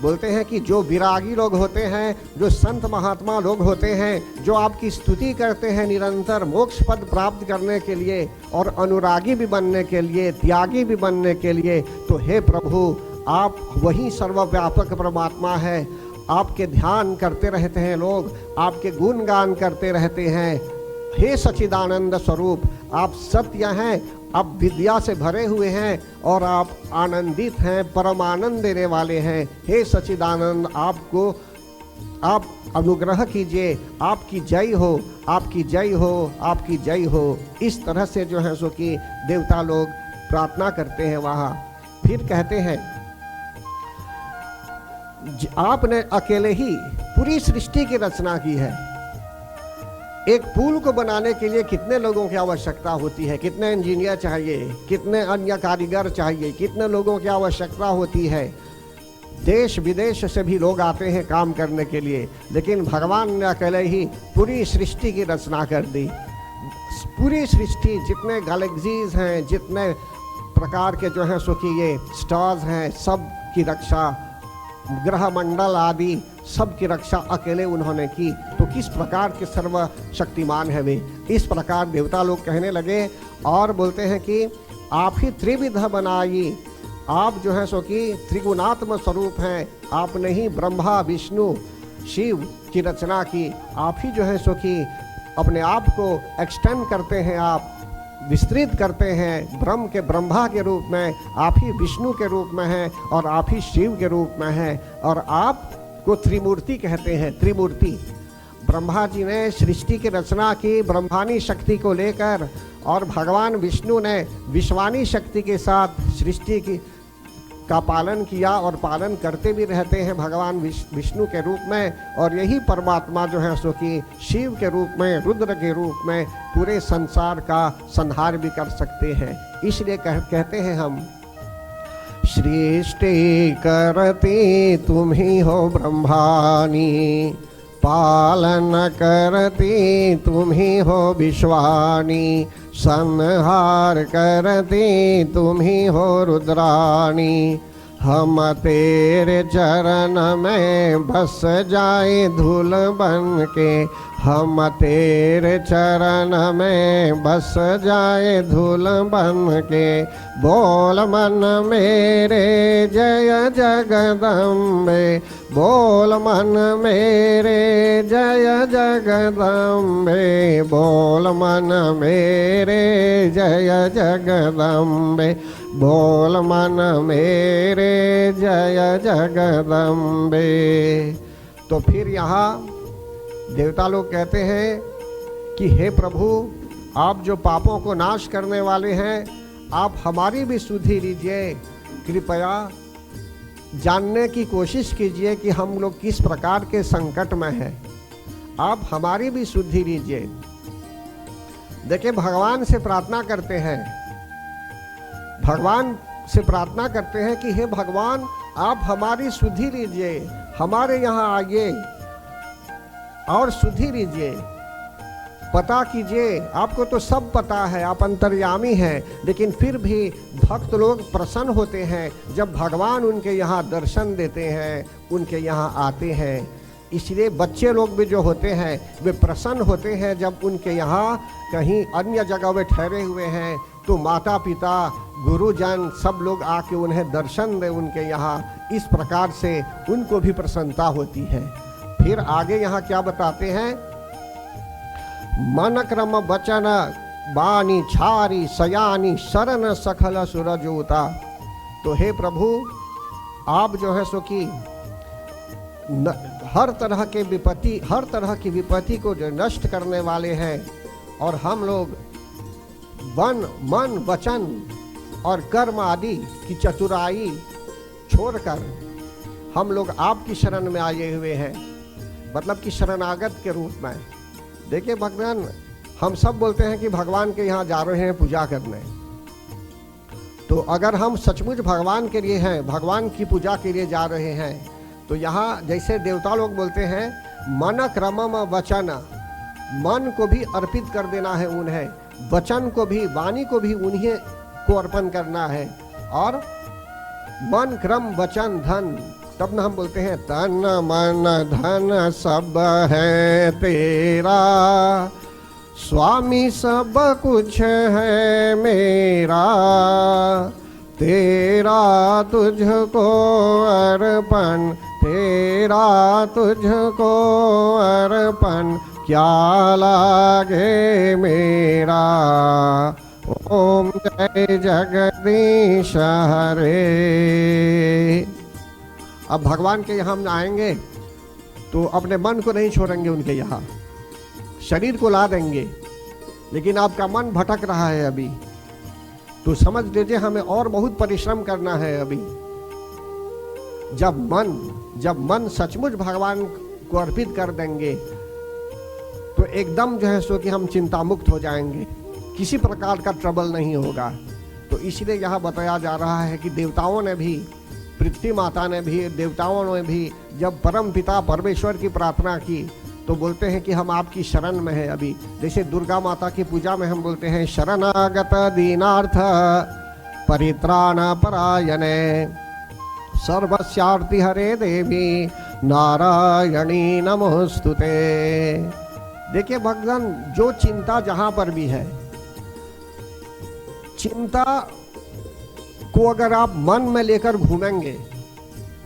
बोलते हैं कि जो विरागी लोग होते हैं, जो संत महात्मा लोग होते हैं, जो आपकी स्तुति करते हैं निरंतर मोक्ष पद प्राप्त करने के लिए और अनुरागी भी बनने के लिए, त्यागी भी बनने के लिए, तो हे प्रभु आप वही सर्वव्यापक परमात्मा है। आपके ध्यान करते रहते हैं लोग, आपके गुणगान करते रहते हैं। हे सच्चिदानंद स्वरूप आप सत्य हैं, आप विद्या से भरे हुए हैं और आप आनंदित हैं, परम आनंद देने वाले हैं। हे सच्चिदानंद आप अनुग्रह कीजिए, आपकी जय हो, आपकी जय हो, आपकी जय हो। इस तरह से जो है सो कि देवता लोग प्रार्थना करते हैं वहाँ। फिर कहते हैं आपने अकेले ही पूरी सृष्टि की रचना की है। एक पुल को बनाने के लिए कितने लोगों की आवश्यकता होती है, कितने इंजीनियर चाहिए, कितने अन्य कारीगर चाहिए, कितने लोगों की आवश्यकता होती है। देश विदेश से भी लोग आते हैं काम करने के लिए, लेकिन भगवान ने अकेले ही पूरी सृष्टि की रचना कर दी। पूरी सृष्टि, जितने गैलेक्सीज हैं, जितने प्रकार के जो है सो कि ये स्टार्स हैं, सब की रक्षा, ग्रह मंडल आदि सब की रक्षा अकेले उन्होंने की। तो किस प्रकार के सर्वशक्तिमान है वे। इस प्रकार देवता लोग कहने लगे और बोलते हैं कि आप ही त्रिविध बनाई, आप जो है सो कि त्रिगुणात्म स्वरूप हैं, आपने ही ब्रह्मा विष्णु शिव की रचना की। आप ही जो है सो कि अपने आप को एक्सटेंड करते हैं, आप विस्तृत करते हैं। ब्रह्म के ब्रह्मा के रूप में, आप ही विष्णु के रूप में हैं और आप ही शिव के रूप में हैं, और आप को त्रिमूर्ति कहते हैं। त्रिमूर्ति ब्रह्मा जी ने सृष्टि की रचना की ब्रह्मानी शक्ति को लेकर, और भगवान विष्णु ने विश्वानी शक्ति के साथ सृष्टि की का पालन किया और पालन करते भी रहते हैं भगवान विष्णु के रूप में। और यही परमात्मा जो है सो कि शिव के रूप में, रुद्र के रूप में पूरे संसार का संहार भी कर सकते हैं। इसलिए कहते हैं हम, सृष्टि करती तुम ही हो ब्रह्मानी, पालन करती तुम ही हो विश्वानी, संहार करती तुम ही हो रुद्राणी। हम तेरे चरण में बस जाए धूल बन के, हम तेरे चरण में बस जाए धूल बन के। बोल मन मेरे जय जगदम्बे, बोल मन मेरे जय जगदम्बे, बोल मन मेरे जय जगदम्बे, बोल मन मेरे जय जगदम्बे। तो फिर यहाँ देवता लोग कहते हैं कि हे प्रभु आप जो पापों को नाश करने वाले हैं, आप हमारी भी सुधि लीजिए। कृपया जानने की कोशिश कीजिए कि हम लोग किस प्रकार के संकट में हैं, आप हमारी भी सुधि लीजिए। देखिए भगवान से प्रार्थना करते हैं, भगवान से प्रार्थना करते हैं कि हे भगवान आप हमारी सुधि लीजिए, हमारे यहाँ आइए और सुधि लीजिए, पता कीजिए। आपको तो सब पता है, आप अंतर्यामी हैं, लेकिन फिर भी भक्त लोग प्रसन्न होते हैं जब भगवान उनके यहाँ दर्शन देते हैं, उनके यहाँ आते हैं। इसलिए बच्चे लोग भी जो होते हैं वे प्रसन्न होते हैं जब उनके यहाँ कहीं अन्य जगह वे ठहरे हुए हैं तो माता पिता गुरुजन सब लोग आके उन्हें दर्शन दें उनके यहाँ। इस प्रकार से उनको भी प्रसन्नता होती है। फिर आगे यहाँ क्या बताते हैं, मन क्रम वचन बानी छारी सयानी शरण सखल सुरजोता। तो हे प्रभु, आप जो है सो कि हर तरह की विपत्ति को जो नष्ट करने वाले हैं, और हम लोग मन वचन और कर्म आदि की चतुराई छोड़कर हम लोग आपकी शरण में आए हुए हैं, मतलब कि शरणागत के रूप में। देखिए भगवान, हम सब बोलते हैं कि भगवान के यहाँ जा रहे हैं पूजा करने, तो अगर हम सचमुच भगवान के लिए हैं, भगवान की पूजा के लिए जा रहे हैं, तो यहाँ जैसे देवता लोग बोलते हैं मन क्रमम वचन, मन को भी अर्पित कर देना है उन्हें, वचन को भी, वाणी को भी उन्हीं को अर्पण करना है, और मन क्रम वचन धन, तब ना हम बोलते हैं तन मन धन सब है तेरा, स्वामी सब कुछ है मेरा, तेरा तुझको अर्पण, तेरा तुझको अर्पण, क्या लागे मेरा। ओम जय जगदीश हरे। अब भगवान के यहाँ हम आएंगे तो अपने मन को नहीं छोड़ेंगे, उनके यहाँ शरीर को ला देंगे, लेकिन आपका मन भटक रहा है अभी, तो समझ लीजिए हमें और बहुत परिश्रम करना है अभी। जब मन सचमुच भगवान को अर्पित कर देंगे तो एकदम जो है सो कि हम चिंता मुक्त हो जाएंगे, किसी प्रकार का ट्रबल नहीं होगा। तो इसलिए यहाँ बताया जा रहा है कि देवताओं ने भी, पृथ्वी माता ने भी, देवताओं ने भी जब परम पिता परमेश्वर की प्रार्थना की तो बोलते हैं कि हम आपकी शरण में हैं अभी। जैसे दुर्गा माता की पूजा में हम बोलते हैं शरणागत दीनार्थ परित्राण परायणे सर्वस्यार्ति हरे देवी नारायणी नमोस्तुते। देखिए भगवान, जो चिंता जहां पर भी है, चिंता को अगर आप मन में लेकर घूमेंगे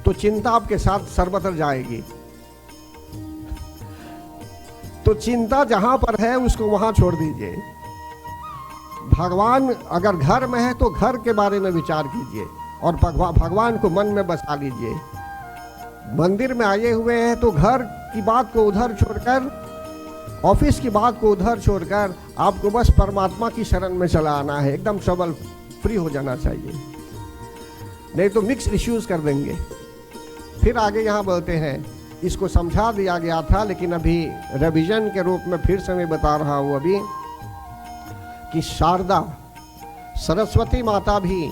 तो चिंता आपके साथ सर्वत्र जाएगी। तो चिंता जहां पर है उसको वहां छोड़ दीजिए। भगवान अगर घर में है तो घर के बारे में विचार कीजिए और भगवान को मन में बसा लीजिए। मंदिर में आए हुए हैं तो घर की बात को उधर छोड़कर, ऑफिस की बात को उधर छोड़कर आपको बस परमात्मा की शरण में चला आना है, एकदम ट्रबल फ्री हो जाना चाहिए, नहीं तो मिक्स इश्यूज कर देंगे। फिर आगे यहाँ बोलते हैं, इसको समझा दिया गया था लेकिन अभी रिवीजन के रूप में फिर से मैं बता रहा हूँ अभी, कि शारदा सरस्वती माता भी,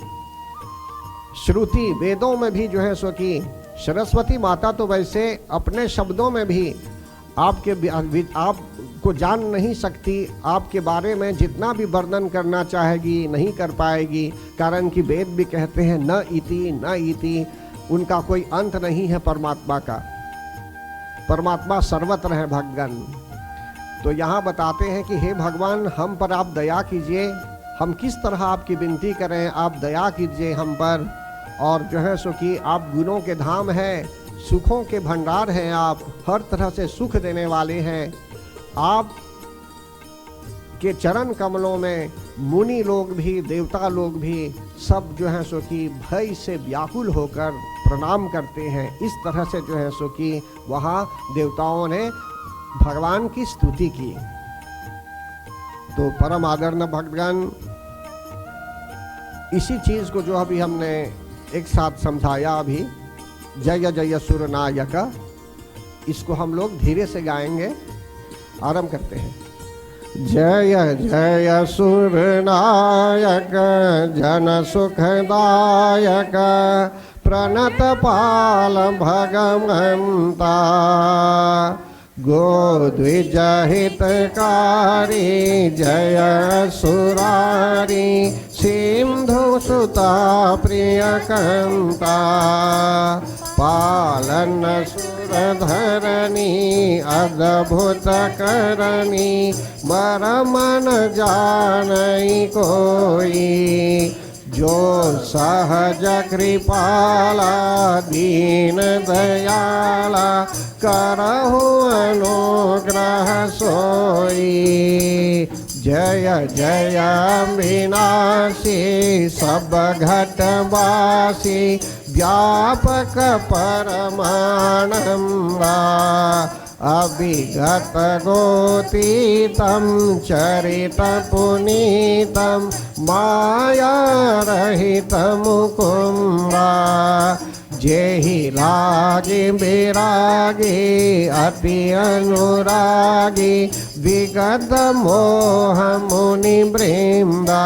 श्रुति वेदों में भी जो है सो कि सरस्वती माता तो वैसे अपने शब्दों में भी आपको जान नहीं सकती, आपके बारे में जितना भी वर्णन करना चाहेगी नहीं कर पाएगी, कारण कि वेद भी कहते हैं न इति, उनका कोई अंत नहीं है परमात्मा का। परमात्मा सर्वत्र है भगवान। तो यहाँ बताते हैं कि हे भगवान, हम पर आप दया कीजिए, हम किस तरह आपकी विनती करें, आप दया कीजिए हम पर। और जो है सो कि आप गुणों के धाम हैं, सुखों के भंडार हैं, आप हर तरह से सुख देने वाले हैं। आप के चरण कमलों में मुनि लोग भी, देवता लोग भी सब जो है सो कि भय से व्याकुल होकर प्रणाम करते हैं। इस तरह से जो है सो कि वहाँ देवताओं ने भगवान की स्तुति की। तो परम आदरणीय भगवान, इसी चीज को जो अभी हमने एक साथ समझाया अभी, जय जय सुर नायक, इसको हम लोग धीरे से गाएंगे। आरंभ करते हैं। जय जय सुर नायक जन सुखदायक प्रणत पाल भगवंता गोद्विज हितकारी जय सुरारी सिंधु सुता प्रियकंता पालन सुरधरणी अद्भुत करणी मरमन जानई कोई जो सहज कृपाला दीन दयाला करहु अनुग्रह सोई। जय जय विनाशी सब घटवासी व्यापक परमानंदा। अभिगत गोतीतम चरित पुनीतम माया रहित मुकुंदा। जेहि रागे विरागे अति अनुरागी विगत मोह मुनि वृंदा।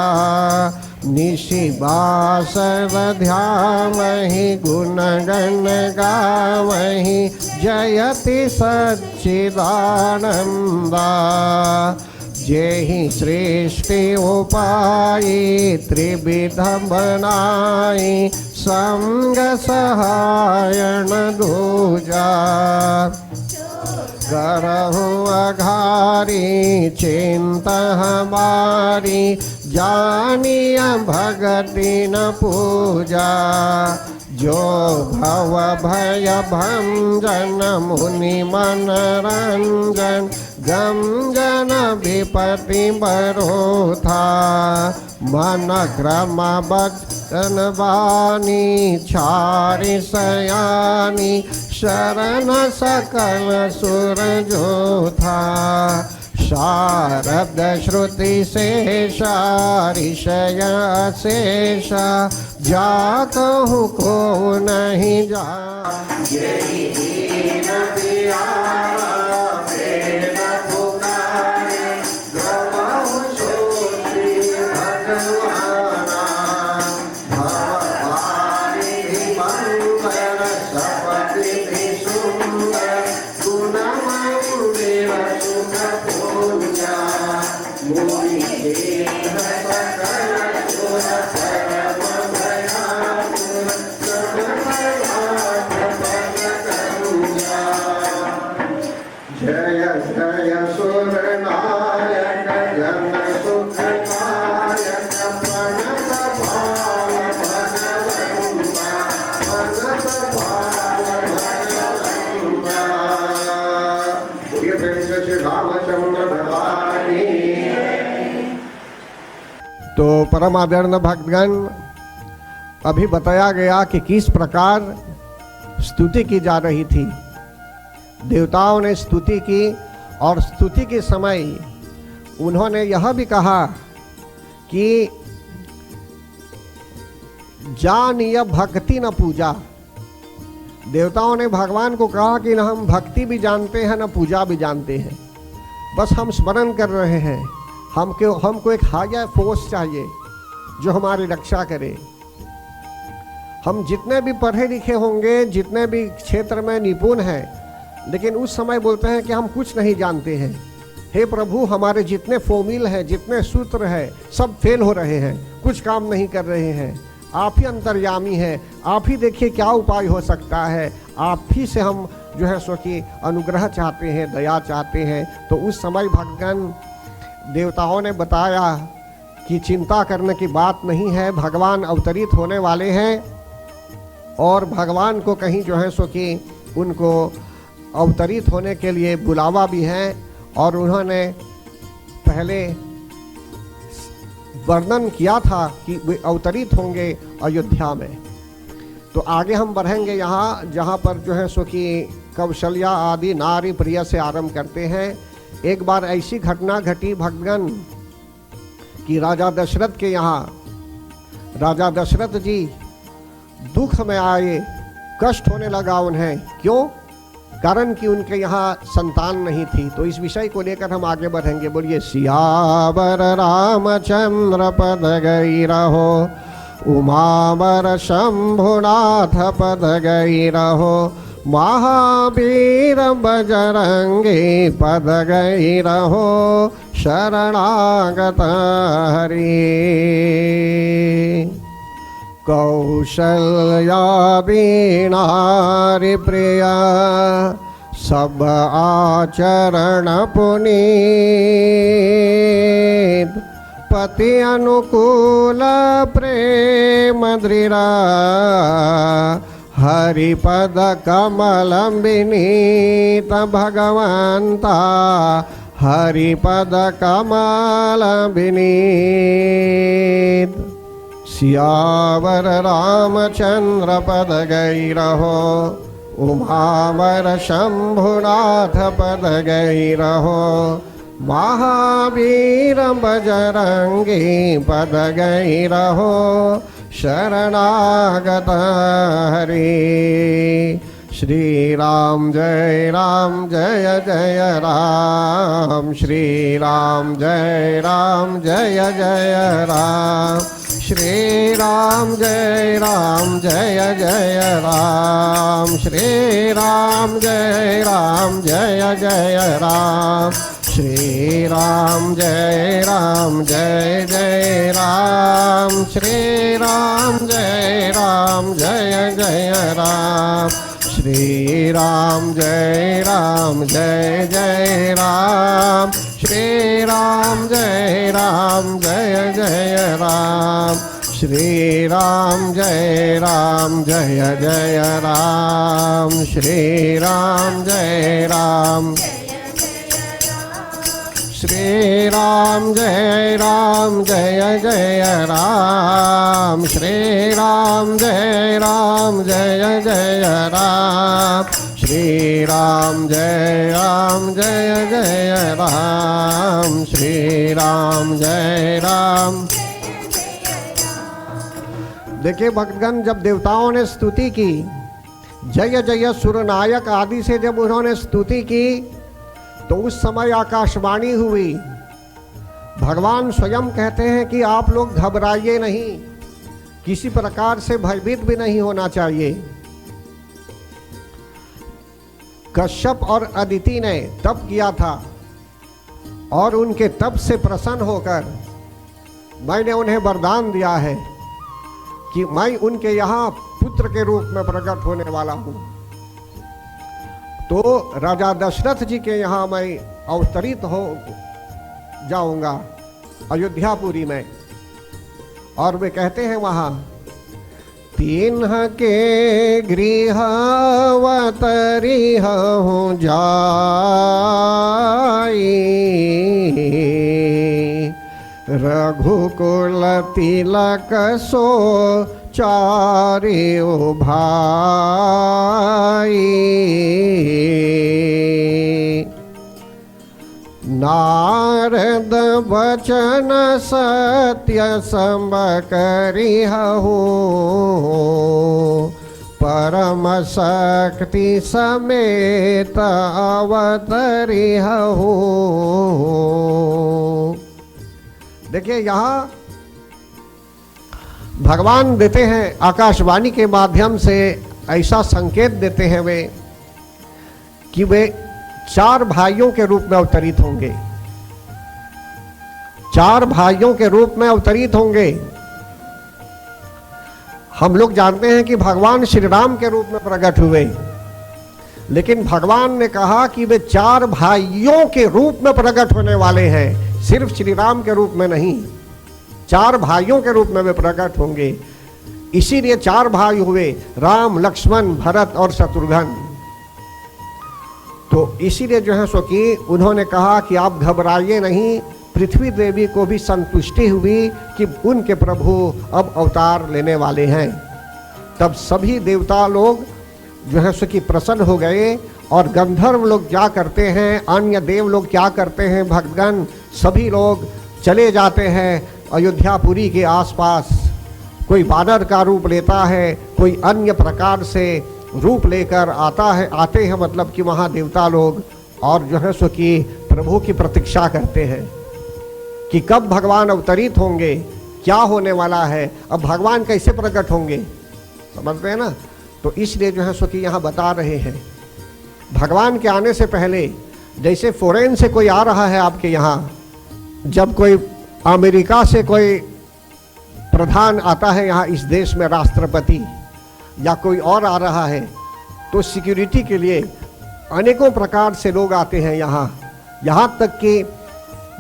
निशिबासर ध्यामहि गुण गण गावहि जयति सच्चिदानंदा। जेहि सृष्टि उपायि त्रिविध बनाई संग सहायन दूजा। करहु अघारी चिंता हमारी जानिय भगति न पूजा। जो भव भय भंजन मुनि मनरंजन गंजन विपति बरोथा। मन क्रम बचन वाणी छारि सयानी शरण सकल सुर जोथा। शारद श्रुति शेषा ऋषय शेषा जा कहूँ को नहीं जा। तो परम आदरणीय भक्तगण, अभी बताया गया कि किस प्रकार स्तुति की जा रही थी। देवताओं ने स्तुति की और स्तुति के समय उन्होंने यह भी कहा कि जानिय भक्ति न पूजा। देवताओं ने भगवान को कहा कि न हम भक्ति भी जानते हैं न पूजा भी जानते हैं, बस हम स्मरण कर रहे हैं। हमको एक हायर फोर्स चाहिए जो हमारी रक्षा करे। हम जितने भी पढ़े लिखे होंगे, जितने भी क्षेत्र में निपुण हैं, लेकिन उस समय बोलते हैं कि हम कुछ नहीं जानते हैं। हे प्रभु, हमारे जितने फॉर्मूल हैं, जितने सूत्र हैं, सब फेल हो रहे हैं, कुछ काम नहीं कर रहे हैं। आप ही अंतर्यामी हैं, आप ही देखिए क्या उपाय हो सकता है। आप ही से हम जो है सो कि अनुग्रह चाहते हैं, दया चाहते हैं। तो उस समय भगवान देवताओं ने बताया कि चिंता करने की बात नहीं है, भगवान अवतरित होने वाले हैं और भगवान को कहीं जो है सो कि उनको अवतरित होने के लिए बुलावा भी है। और उन्होंने पहले वर्णन किया था कि वे अवतरित होंगे अयोध्या में। तो आगे हम बढ़ेंगे यहाँ, जहाँ पर जो है सो कि कौशल्या आदि नारी प्रिय से आरंभ करते हैं। एक बार ऐसी घटना घटी भक्तगण कि राजा दशरथ के यहाँ, राजा दशरथ जी दुख में आए, कष्ट होने लगा उन्हें। क्यों? कारण कि उनके यहाँ संतान नहीं थी। तो इस विषय को लेकर हम आगे बढ़ेंगे। बोलिए सियावर रामचंद्र पद गई रहो, उमावर शंभुनाथ पद गई रहो, महावीर बजरंगी पद गई रहो, शरणागत हरि। कौशल्या नारी प्रिया सब आचरण पुनीत, पति अनुकूल प्रेम दृढ़ हरिपद कमल विनीत भगवंता, हरिपद कमल विनीत। सियावर रामचंद्र पद गई रहो, उमावर शंभुनाथ पद गई रहो, महावीर बजरंगी पद गई रहो, शरणागत हरि। श्री राम जय जय राम, श्री राम जय जय राम, श्री राम जय जय राम, श्री राम जय जय राम, श्री राम जय जय राम, श्री राम जय जय राम, श्री राम जय जय राम, श्री राम जय जय राम, श्री राम जय जय राम, श्री राम जय श्री राम जय जय राम, श्री राम जय जय राम, श्री राम जय जय राम, श्री राम जय देखिए भक्तगण, जब देवताओं ने स्तुति की, जय जय सुरनायक आदि से जब उन्होंने स्तुति की, तो उस समय आकाशवाणी हुई। भगवान स्वयं कहते हैं कि आप लोग घबराइए नहीं, किसी प्रकार से भयभीत भी नहीं होना चाहिए। कश्यप और अदिति ने तप किया था और उनके तप से प्रसन्न होकर मैंने उन्हें वरदान दिया है कि मैं उनके यहाँ पुत्र के रूप में प्रकट होने वाला हूँ। तो राजा दशरथ जी के यहाँ मैं अवतरित हो जाऊंगा अयोध्यापुरी में। और वे कहते हैं वहाँ, तिन्ह के गृहवतरी हूँ जाई, रघुकुल तिलक सो चारियो भाई, नारद वचन सत्य संब करिहु, परम शक्ति समेत अवतरिहु। देखिए यहाँ भगवान देते हैं आकाशवाणी के माध्यम से, ऐसा संकेत देते हैं वे कि वे 4 भाइयों के रूप में अवतरित होंगे, 4 भाइयों के रूप में अवतरित होंगे। हम लोग जानते हैं कि भगवान श्री राम के रूप में प्रकट हुए, लेकिन भगवान ने कहा कि वे 4 भाइयों के रूप में प्रकट होने वाले हैं, सिर्फ श्री राम के रूप में नहीं, 4 भाइयों के रूप में वे प्रकट होंगे। इसीलिए 4 भाई हुए, राम, लक्ष्मण, भरत और शत्रुघ्न। तो इसीलिए जो है सो कि उन्होंने कहा कि आप घबराइए नहीं। पृथ्वी देवी को भी संतुष्टि हुई कि उनके प्रभु अब अवतार लेने वाले हैं। तब सभी देवता लोग जो है सो कि प्रसन्न हो गए। और गंधर्व लोग क्या करते हैं, अन्य देव लोग क्या करते हैं, भक्तगण सभी लोग चले जाते हैं अयोध्यापुरी के आसपास। कोई वानर का रूप लेता है, कोई अन्य प्रकार से रूप लेकर आते हैं, मतलब कि वहाँ देवता लोग, और जो है सो कि प्रभु की प्रतीक्षा करते हैं कि कब भगवान अवतरित होंगे, क्या होने वाला है, अब भगवान कैसे प्रकट होंगे, समझते हैं ना। तो इसलिए जो है सो कि यहाँ बता रहे हैं भगवान के आने से पहले, जैसे फॉरेन से कोई आ रहा है आपके यहाँ, जब कोई अमेरिका से कोई प्रधान आता है यहाँ इस देश में, राष्ट्रपति या कोई और आ रहा है, तो सिक्योरिटी के लिए अनेकों प्रकार से लोग आते हैं यहाँ तक कि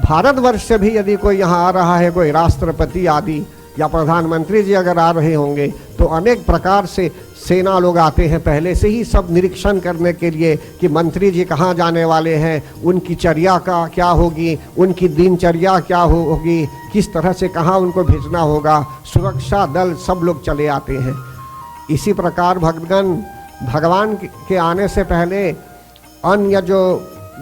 भारतवर्ष से भी यदि कोई यहाँ आ रहा है, कोई राष्ट्रपति आदि, या प्रधानमंत्री जी अगर आ रहे होंगे तो अनेक प्रकार से सेना लोग आते हैं पहले से ही सब निरीक्षण करने के लिए कि मंत्री जी कहाँ जाने वाले हैं, उनकी चर्या का क्या होगी, उनकी दिनचर्या क्या होगी, किस तरह से कहाँ उनको भेजना होगा, सुरक्षा दल सब लोग चले आते हैं। इसी प्रकार भक्तगण भगवान के आने से पहले अन्य जो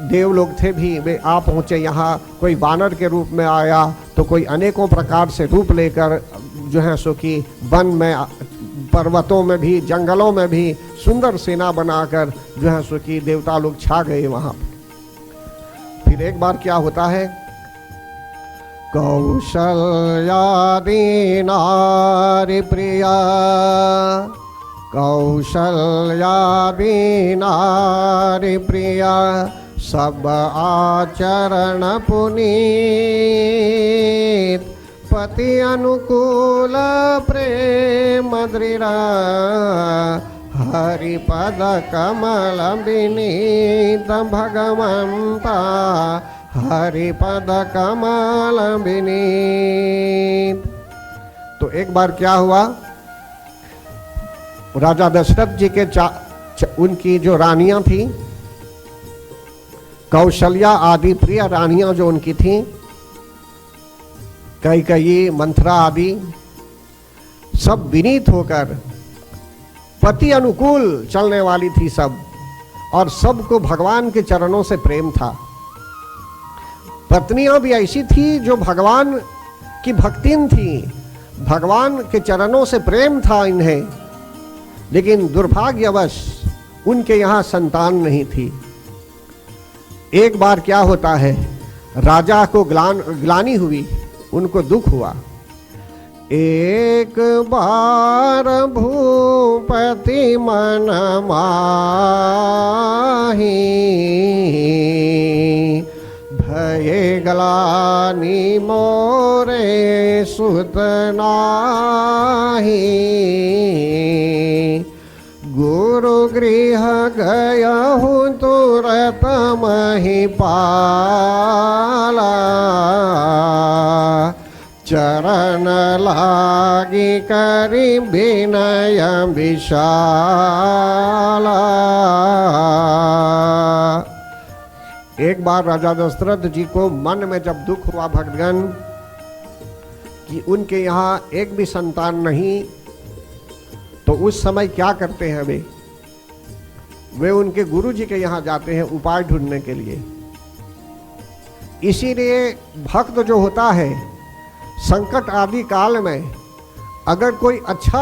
देव लोग थे भी वे आ पहुँचे यहाँ। कोई वानर के रूप में आया तो कोई अनेकों प्रकार से रूप लेकर जो है सो कि वन में, पर्वतों में भी, जंगलों में भी सुंदर सेना बनाकर जो है सो कि देवता लोग छा गए वहाँ। फिर एक बार क्या होता है, कौशल्यादि नारी प्रिया, कौशल्यादि नारी प्रिया, सब आचरण पुनीत, पति अनुकूल प्रेम दृढ़, हरिपद कमल विनीत भगवंता, हरिपद कमल विनीत। तो एक बार क्या हुआ, राजा दशरथ जी के उनकी जो रानियां थी, कौशल्या आदि प्रिय रानियां जो उनकी थी, कैकेयी, मंथरा आदि, सब विनीत होकर पति अनुकूल चलने वाली थी सब, और सबको भगवान के चरणों से प्रेम था। पत्नियां भी ऐसी थी जो भगवान की भक्तिन थी, भगवान के चरणों से प्रेम था इन्हें, लेकिन दुर्भाग्यवश उनके यहाँ संतान नहीं थी। एक बार क्या होता है, राजा को ग्लानि हुई, उनको दुख हुआ। एक बार भूपति मन माही, भये ग्लानि मोरे सुत नाहि, गुरु गृह गया हूँ तुरत महिपाला, चरण लागी करी विनय विशाला। एक बार राजा दशरथ जी को मन में जब दुख हुआ भक्तगण कि उनके यहाँ एक भी संतान नहीं, तो उस समय क्या करते हैं वे उनके गुरु जी के यहाँ जाते हैं उपाय ढूंढने के लिए। इसीलिए भक्त जो होता है संकट आदि काल में अगर कोई अच्छा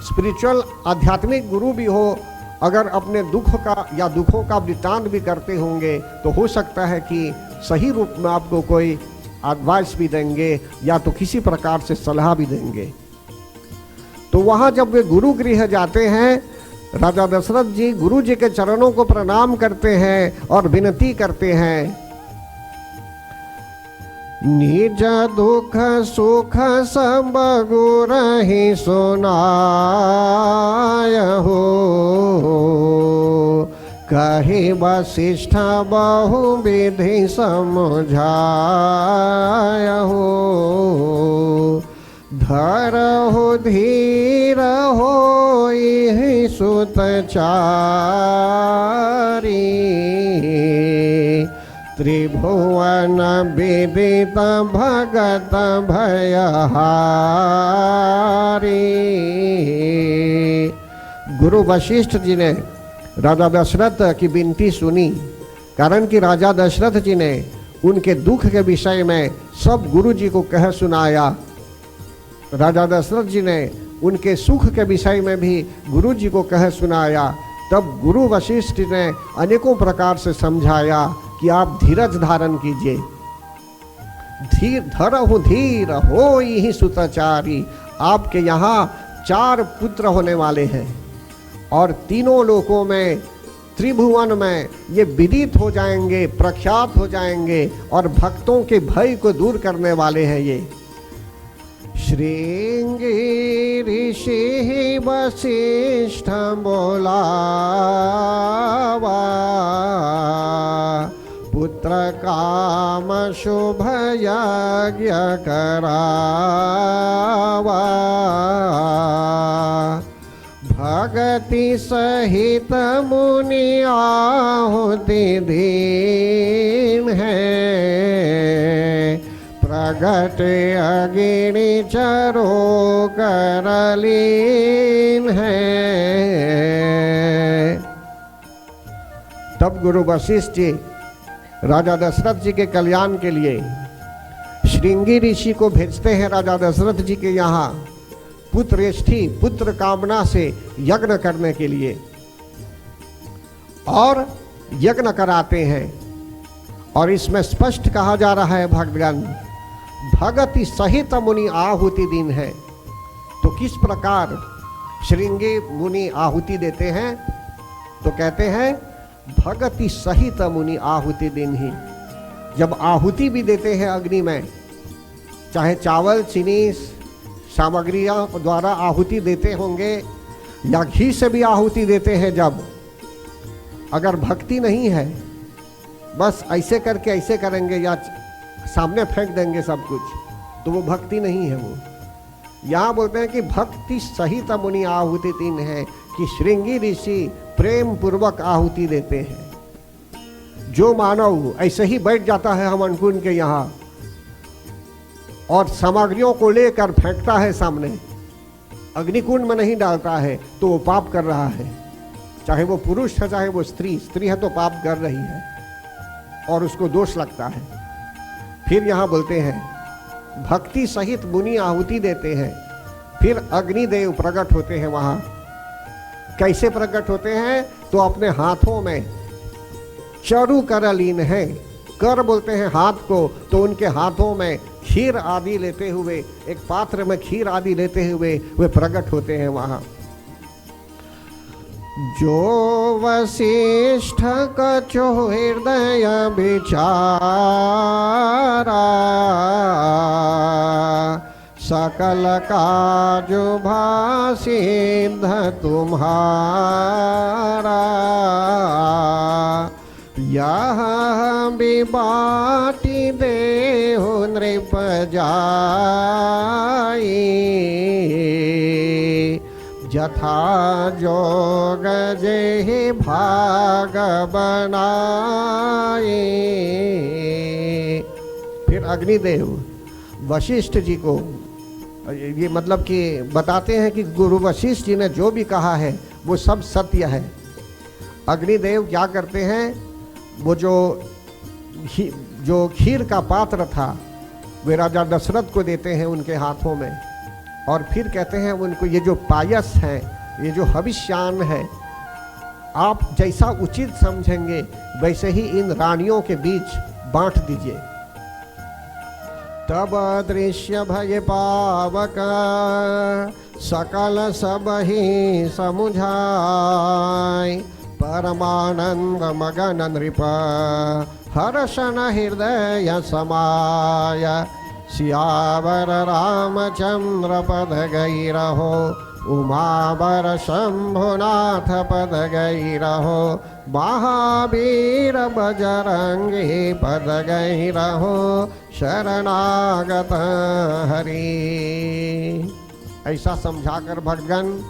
स्पिरिचुअल आध्यात्मिक गुरु भी हो, अगर अपने दुख का या दुखों का वृत्तांत भी करते होंगे तो हो सकता है कि सही रूप में आपको कोई एडवाइस भी देंगे या तो किसी प्रकार से सलाह भी देंगे। तो वहाँ जब वे गुरु गृह जाते हैं, राजा दशरथ जी गुरु जी के चरणों को प्रणाम करते हैं और विनती करते हैं, निज दुख सुख सब गुरहि सुनाय हो, कहि वशिष्ठ बहु विधि समझाय हो, धरहु धीर होई सुतचारी, त्रिभुवन विदित भगत भयहारी। गुरु वशिष्ठ जी ने राजा दशरथ की विनती सुनी, कारण कि राजा दशरथ जी ने उनके दुख के विषय में सब गुरु जी को कह सुनाया। राजा दशरथ जी ने उनके सुख के विषय में भी गुरु जी को कह सुनाया। तब गुरु वशिष्ठ ने अनेकों प्रकार से समझाया कि आप धीरज धारण कीजिए, धरहु धीर होई सुतचारी। आपके यहाँ 4 पुत्र होने वाले हैं और तीनों लोकों में, त्रिभुवन में ये विदित हो जाएंगे, प्रख्यात हो जाएंगे और भक्तों के भय को दूर करने वाले हैं ये। श्रृंगी ऋषि वशिष्ठ बोलावा, पुत्र काम शुभ यज्ञ करावा, भगति सहित मुनि आहुति दीन है, प्रगट अग्नि चरो करलीन है। तब गुरु वशिष्ठ जी राजा दशरथ जी के कल्याण के लिए श्रृंगी ऋषि को भेजते हैं राजा दशरथ जी के यहाँ पुत्रेष्ठी पुत्र कामना से यज्ञ करने के लिए, और यज्ञ कराते हैं। और इसमें स्पष्ट कहा जा रहा है भक्तगण, भगति सहित मुनि आहुति दिन है। तो किस प्रकार श्रृंगी मुनि आहुति देते हैं? तो कहते हैं भगति सहित मुनि आहुति दिन ही। जब आहुति भी देते हैं अग्नि में, चाहे चावल चीनी सामग्रियों द्वारा आहुति देते होंगे या घी से भी आहुति देते हैं, जब अगर भक्ति नहीं है, बस ऐसे करके ऐसे करेंगे या सामने फेंक देंगे सब कुछ, तो वो भक्ति नहीं है। वो यहाँ बोलते हैं कि भक्ति सहित मुनि आहुति दिन है, कि श्रृंगी ऋषि प्रेम पूर्वक आहुति देते हैं। जो मानव ऐसे ही बैठ जाता है हवन कुंड के यहाँ और सामग्रियों को लेकर फेंकता है सामने, अग्निकुंड में नहीं डालता है, तो वो पाप कर रहा है। चाहे वो पुरुष है चाहे वो स्त्री है तो पाप कर रही है और उसको दोष लगता है। फिर यहाँ बोलते हैं भक्ति सहित मुनि आहुति देते हैं। फिर अग्निदेव प्रकट होते हैं वहाँ। कैसे प्रकट होते हैं? तो अपने हाथों में चरु करलीन है। कर बोलते हैं हाथ को, तो उनके हाथों में खीर आदि लेते हुए, एक पात्र में खीर आदि लेते हुए वे प्रकट होते हैं वहाँ। जो वशिष्ठ कछो हृदय विचारा, सकल काज भासिद्ध तुम्हारा। यह विबाटी देहु नृप जाई, जथा जोग जेहि भाग बनाए। फिर अग्निदेव वशिष्ठ जी को ये मतलब कि बताते हैं कि गुरु वशिष्ठ जी ने जो भी कहा है वो सब सत्य है। अग्निदेव क्या करते हैं? वो जो खीर का पात्र था वे राजा दशरथ को देते हैं उनके हाथों में, और फिर कहते हैं उनको ये जो पायस है, ये जो हविष्यान्न है, आप जैसा उचित समझेंगे वैसे ही इन रानियों के बीच बांट दीजिए। तब दृश्य भय पावक सकल सब ही समुझाय, परमानंद मगन नृप हर्षण हृदय समाय। सियावर रामचंद्र पद गई रहो, उमावर शंभुनाथ पद गई रहो। महावीर बजरंगी पद गई रहो, शरणागत हरि। ऐसा समझाकर भगवान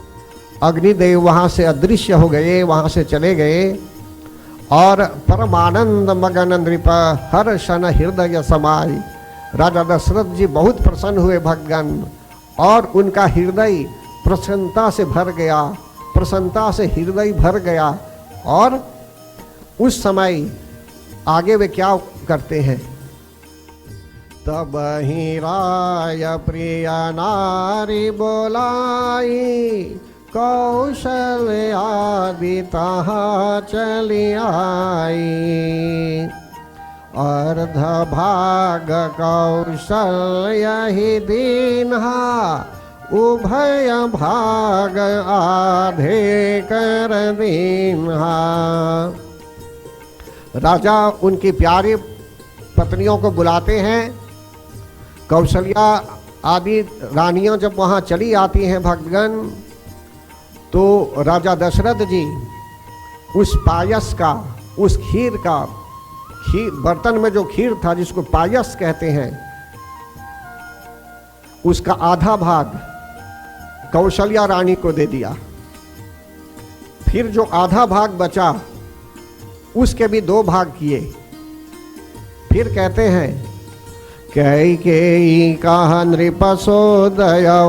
अग्निदेव वहाँ से अदृश्य हो गए, वहाँ से चले गए। और परमानंद मगन नृप हर्षण हृदय समाय। राजा दशरथ जी बहुत प्रसन्न हुए भगवान, और उनका हृदय प्रसन्नता से भर गया, प्रसन्नता से हृदय भर गया। और उस समय आगे वे क्या करते हैं? तब ही राय प्रिय नारी बोलाई, कौशल्या तहाँ चली आई। अर्ध भाग कौशल्य ही दीन्हा, उभय भाग आधे कर दीन्हा। राजा उनकी प्यारी पत्नियों को बुलाते हैं। कौशल्या आदि रानियां जब वहाँ चली आती हैं भक्तगण, तो राजा दशरथ जी उस पायस का, उस खीर, बर्तन में जो खीर था जिसको पायस कहते हैं, उसका आधा भाग कौशल्या रानी को दे दिया। फिर जो आधा भाग बचा उसके भी 2 भाग किए। फिर कहते हैं कैकेयी कहा नृपसोदयो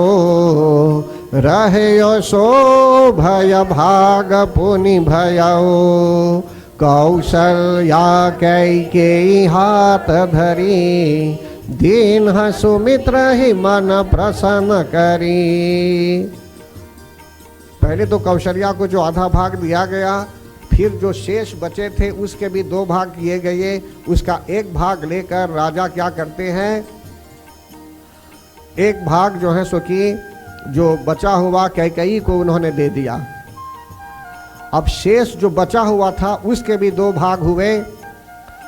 रहयो शोभय भाग पुनि भयो। कौशल्या कैकेयी हाथ धरी दीन सुमित्र ही मन प्रसन्न करी। पहले तो कौशल्या को जो आधा भाग दिया गया, फिर जो शेष बचे थे उसके भी 2 भाग किए गए। उसका 1 भाग लेकर राजा क्या करते हैं, 1 भाग जो है सो कि जो बचा हुआ कैकेयी को उन्होंने दे दिया। अब शेष जो बचा हुआ था उसके भी 2 भाग हुए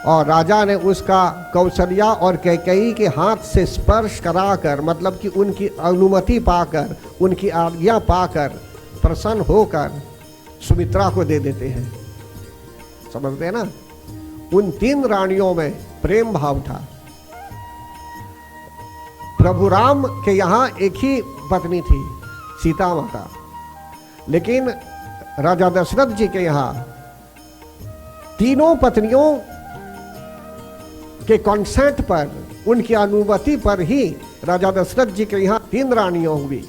और राजा ने उसका कौशल्या और कैकेयी के हाथ से स्पर्श कराकर, मतलब कि उनकी अनुमति पाकर, उनकी आज्ञा पाकर, प्रसन्न होकर सुमित्रा को दे देते हैं। समझते हैं ना? उन 3 रानियों में प्रेम भाव था। प्रभु राम के यहाँ एक ही पत्नी थी, सीता माता, लेकिन राजा दशरथ जी के यहाँ तीनों पत्नियों के कॉन्सेंट पर, उनकी अनुमति पर ही राजा दशरथ जी के यहाँ 3 रानियों हुई।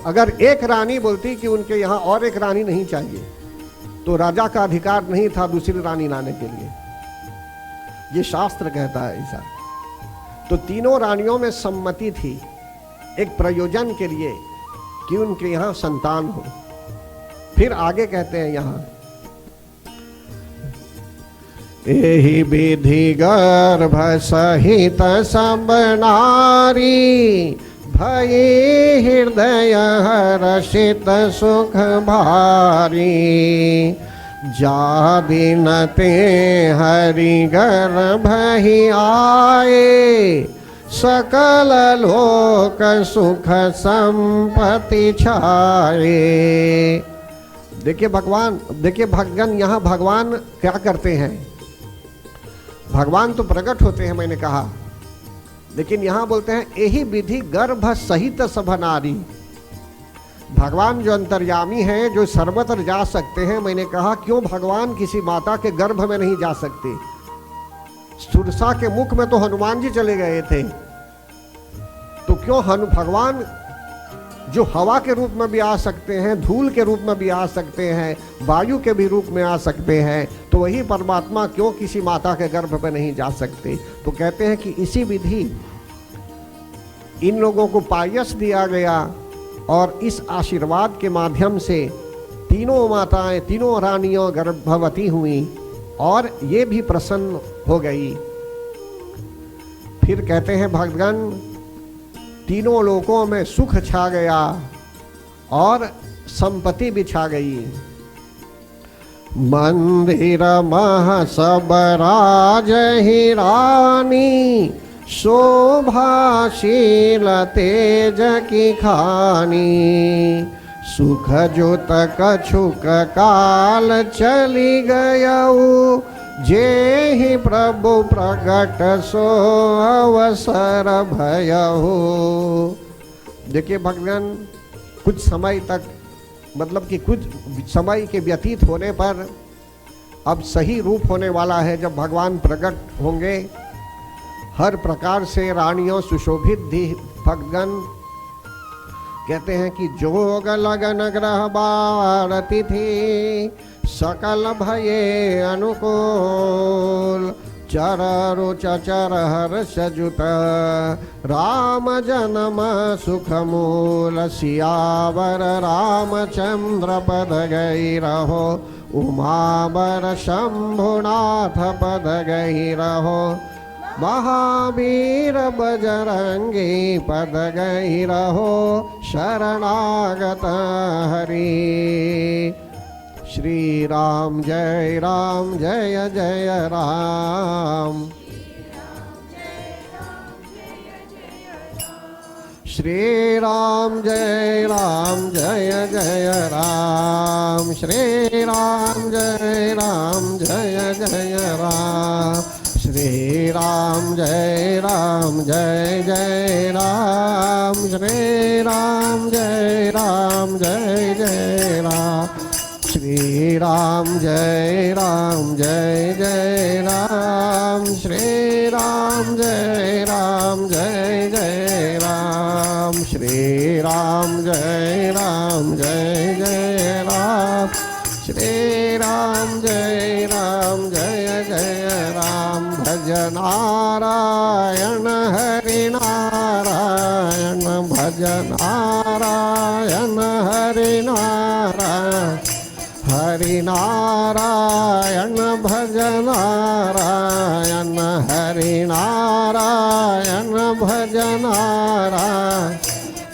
अगर एक रानी बोलती कि उनके यहाँ और एक रानी नहीं चाहिए, तो राजा का अधिकार नहीं था दूसरी रानी लाने के लिए। ये शास्त्र कहता है ऐसा। तो तीनों रानियों में सम्मति थी एक प्रयोजन के लिए कि उनके यहाँ संतान हो। फिर आगे कहते हैं यहाँ, एहि विधि गर्भ सहित सब नारी भये हृदय हर्षित सुख भारी। जा दिन ते हरि गर्भ ही आए सकल लोक सुख संपत्ति छाए। देखिए भगवान, देखिए भगवान, यहाँ भगवान क्या करते हैं, भगवान तो प्रकट होते हैं मैंने कहा, लेकिन यहां बोलते हैं यही विधि गर्भ सहित सब नारी। भगवान जो अंतर्यामी हैं, जो सर्वत्र जा सकते हैं, मैंने कहा क्यों भगवान किसी माता के गर्भ में नहीं जा सकते? सुरसा के मुख में तो हनुमान जी चले गए थे, तो क्यों भगवान जो हवा के रूप में भी आ सकते हैं, धूल के रूप में भी आ सकते हैं, वायु के भी रूप में आ सकते हैं, तो वही परमात्मा क्यों किसी माता के गर्भ में नहीं जा सकते? तो कहते हैं कि इसी विधि इन लोगों को पायस दिया गया और इस आशीर्वाद के माध्यम से तीनों माताएं, तीनों रानियों गर्भवती हुई और ये भी प्रसन्न हो गई। फिर कहते हैं भगवान, तीनों लोकों में सुख छा गया और संपत्ति भी छा गई। मंदिर मह सब राज ही रानी शोभाशील तेज की खानी। सुख जो तक छुक काल चली गयऊ जेहि प्रभु प्रगट सो अवसर भयहु। देखिए भगवान, कुछ समय तक, मतलब कि कुछ समय के व्यतीत होने पर अब सही रूप होने वाला है जब भगवान प्रकट होंगे। हर प्रकार से रानियों सुशोभित थी। भगवान कहते हैं कि जोग लगन ग्रह भारती थी सकल भये अनुकूल। चररु चचर हर्ष जुत राम जन्म सुख मूल। सियावर रामचंद्र पद गई रहो उमावर शंभुनाथ पद गई रहो। महावीर बजरंगी पद गई रहो शरणागत हरि। श्री राम जय जय राम। श्री राम जय जय राम। श्री राम जय जय राम। जय राम, जय जय राम, श्री राम जय राम, जय जय राम, श्री राम जय राम, जय जय राम, श्री राम जय राम, जय जय राम, श्री राम जय राम, जय जय राम, श्री राम जय राम, जय जय राम। भज नारायण हरि नारायण, भज नारायण हरि नारायण, हरि नारायण भज नारायण, हरि नारायण भज नारायण,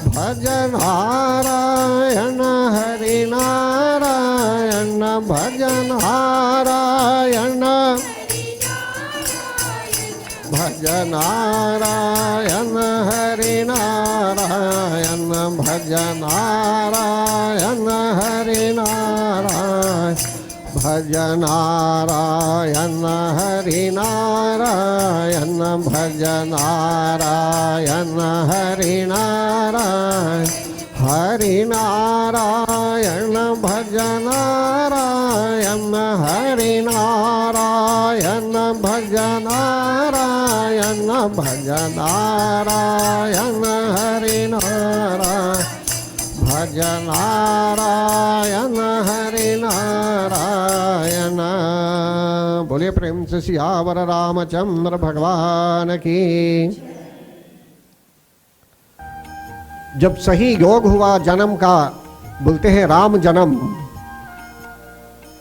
भज नारायण हरि नारायण, भज नारायण, भज नारायण हरि नारायण, भज नारायण हरि नारायण, भज नारायण हरि नारायण, भज नारायण हरि नारायण, हरि नारायण भज नारायण, हरि नारायण भज नारायण, भज नारायण हरि नारायण, भज नारायण हरि नारायण। बोलिए प्रेम से सियावर रामचंद्र भगवान की। जब सही योग हुआ जन्म का, बोलते हैं राम जन्म,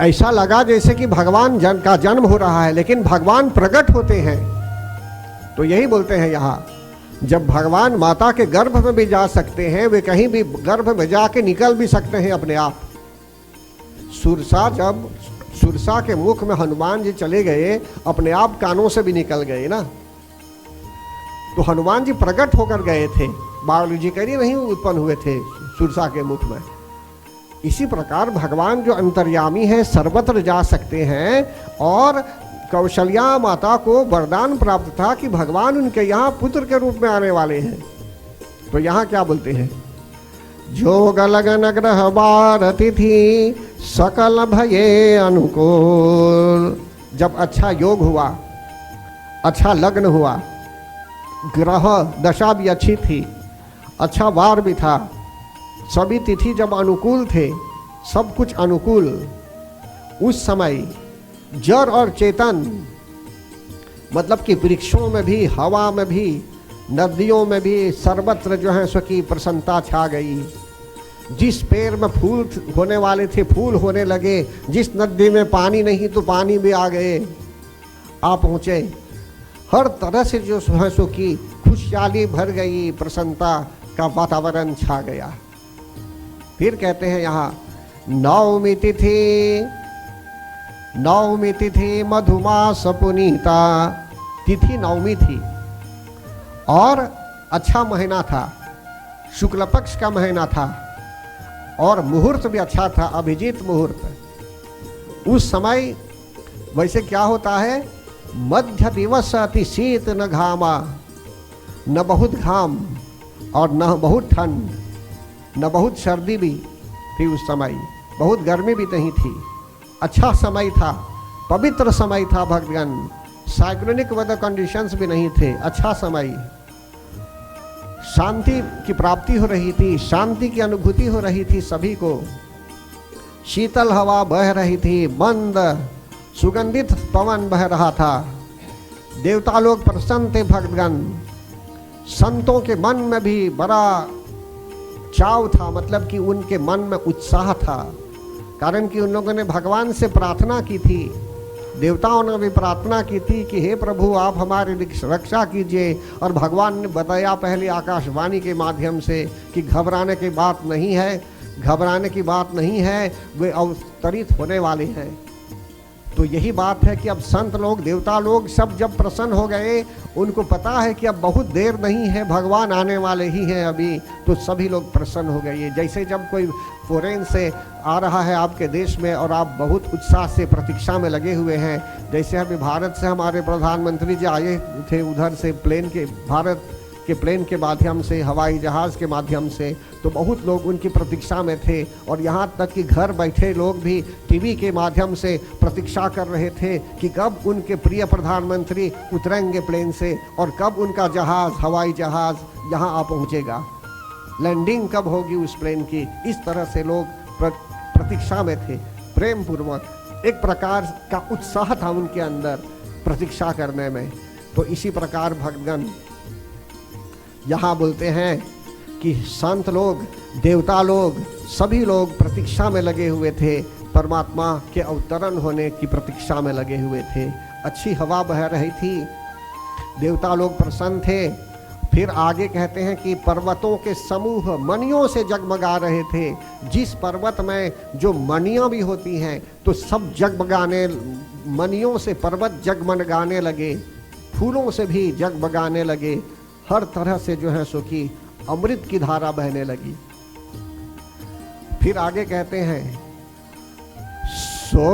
ऐसा लगा जैसे कि भगवान का जन्म हो रहा है, लेकिन भगवान प्रकट होते हैं। तो यही बोलते हैं यहाँ, जब भगवान माता के गर्भ में भी जा सकते हैं, वे कहीं भी गर्भ में जाके निकल भी सकते हैं अपने आप। सुरसा के मुख में हनुमान जी चले गए, अपने आप कानों से भी निकल गए ना। तो हनुमान जी प्रकट होकर गए थे, बायोलॉजी करिए नहीं उत्पन्न हुए थे सुरसा के मुख में। इसी प्रकार भगवान जो अंतर्यामी है, सर्वत्र जा सकते हैं। और कौशल्या माता को वरदान प्राप्त था कि भगवान उनके यहाँ पुत्र के रूप में आने वाले हैं। तो यहाँ क्या बोलते हैं, जोग लगन ग्रह बार तिथि सकल भये अनुकूल। जब अच्छा योग हुआ, अच्छा लग्न हुआ, ग्रह दशा भी अच्छी थी, अच्छा वार भी था, सभी तिथि जब अनुकूल थे, सब कुछ अनुकूल, उस समय जड़ और चेतन, मतलब कि वृक्षों में भी, हवा में भी, नदियों में भी, सर्वत्र जो है सो की प्रसन्नता छा गई। जिस पेड़ में फूल होने वाले थे फूल होने लगे, जिस नदी में पानी नहीं तो पानी भी आ गए, आ पहुँचे। हर तरह से जो है सो की खुशहाली भर गई, प्रसन्नता का वातावरण छा गया। फिर कहते हैं यहाँ, नवमी तिथि मधुमास पुनीता। तिथि नवमी थी और अच्छा महीना था, शुक्ल पक्ष का महीना था, और मुहूर्त भी अच्छा था, अभिजीत मुहूर्त। उस समय वैसे क्या होता है, मध्य दिवस अति शीत न घामा, न बहुत घाम और न बहुत ठंड, न बहुत सर्दी भी थी उस समय, बहुत गर्मी भी नहीं थी। अच्छा समय था, पवित्र समय था भक्तगण, साइक्लोनिक वेदर कंडीशंस भी नहीं थे, अच्छा समय, शांति की प्राप्ति हो रही थी, शांति की अनुभूति हो रही थी सभी को। शीतल हवा बह रही थी, मंद सुगंधित पवन बह रहा था, देवता लोग प्रसन्न थे भक्तगण। संतों के मन में भी बड़ा चाव था, मतलब कि उनके मन में उत्साह था, कारण कि उन लोगों ने भगवान से प्रार्थना की थी, देवताओं ने भी प्रार्थना की थी कि हे प्रभु आप हमारी रक्षा कीजिए। और भगवान ने बताया पहले आकाशवाणी के माध्यम से कि घबराने की बात नहीं है, घबराने की बात नहीं है, वे अवतरित होने वाले हैं। तो यही बात है कि अब संत लोग, देवता लोग सब जब प्रसन्न हो गए, उनको पता है कि अब बहुत देर नहीं है, भगवान आने वाले ही हैं अभी, तो सभी लोग प्रसन्न हो गए। जैसे जब कोई फॉरेन से आ रहा है आपके देश में और आप बहुत उत्साह से प्रतीक्षा में लगे हुए हैं, जैसे अभी भारत से हमारे प्रधानमंत्री जी आए थे उधर से भारत के प्लेन के माध्यम से, हवाई जहाज़ के माध्यम से, तो बहुत लोग उनकी प्रतीक्षा में थे। और यहाँ तक कि घर बैठे लोग भी टीवी के माध्यम से प्रतीक्षा कर रहे थे कि कब उनके प्रिय प्रधानमंत्री उतरेंगे प्लेन से और कब उनका जहाज़, हवाई जहाज़ यहाँ आ पहुँचेगा, लैंडिंग कब होगी उस प्लेन की। इस तरह से लोग प्रतीक्षा में थे, प्रेम पूर्वक, एक प्रकार का उत्साह था उनके अंदर प्रतीक्षा करने में। तो इसी प्रकार भक्तगण यहाँ बोलते हैं कि संत लोग, देवता लोग, सभी लोग प्रतीक्षा में लगे हुए थे, परमात्मा के अवतरण होने की प्रतीक्षा में लगे हुए थे। अच्छी हवा बह रही थी, देवता लोग प्रसन्न थे। फिर आगे कहते हैं कि पर्वतों के समूह मणियों से जगमगा रहे थे। जिस पर्वत में जो मणियाँ भी होती हैं तो सब जगमगाने, मणियों से पर्वत जगमगाने लगे, फूलों से भी जगमगाने लगे, हर तरह से जो है सो कि अमृत की धारा बहने लगी। फिर आगे कहते हैं, सो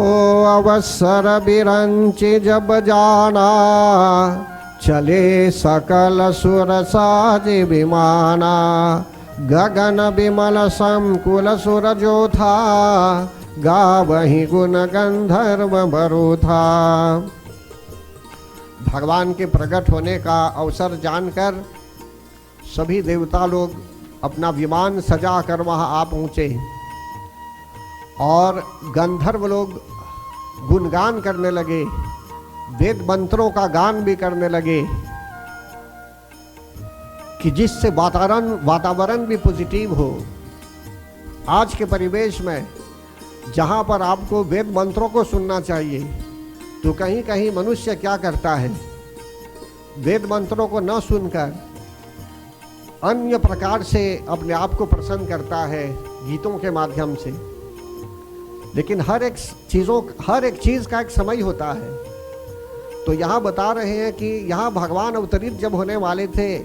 अवसर बिरंचि जब जाना, चले सकल सुर साज विमाना, गगन विमल संकुल सुर जो था, गावहि गुण गंधर्व बरु था। भगवान के प्रकट होने का अवसर जानकर सभी देवता लोग अपना विमान सजा कर वहाँ आ पहुँचे और गंधर्व लोग गुणगान करने लगे, वेद मंत्रों का गान भी करने लगे कि जिससे वातावरण भी पॉजिटिव हो। आज के परिवेश में जहाँ पर आपको वेद मंत्रों को सुनना चाहिए, तो कहीं कहीं मनुष्य क्या करता है, वेद मंत्रों को न सुनकर अन्य प्रकार से अपने आप को प्रसन्न करता है गीतों के माध्यम से। लेकिन हर एक चीज़ का एक समय होता है। तो यहाँ बता रहे हैं कि यहाँ भगवान अवतरित जब होने वाले थे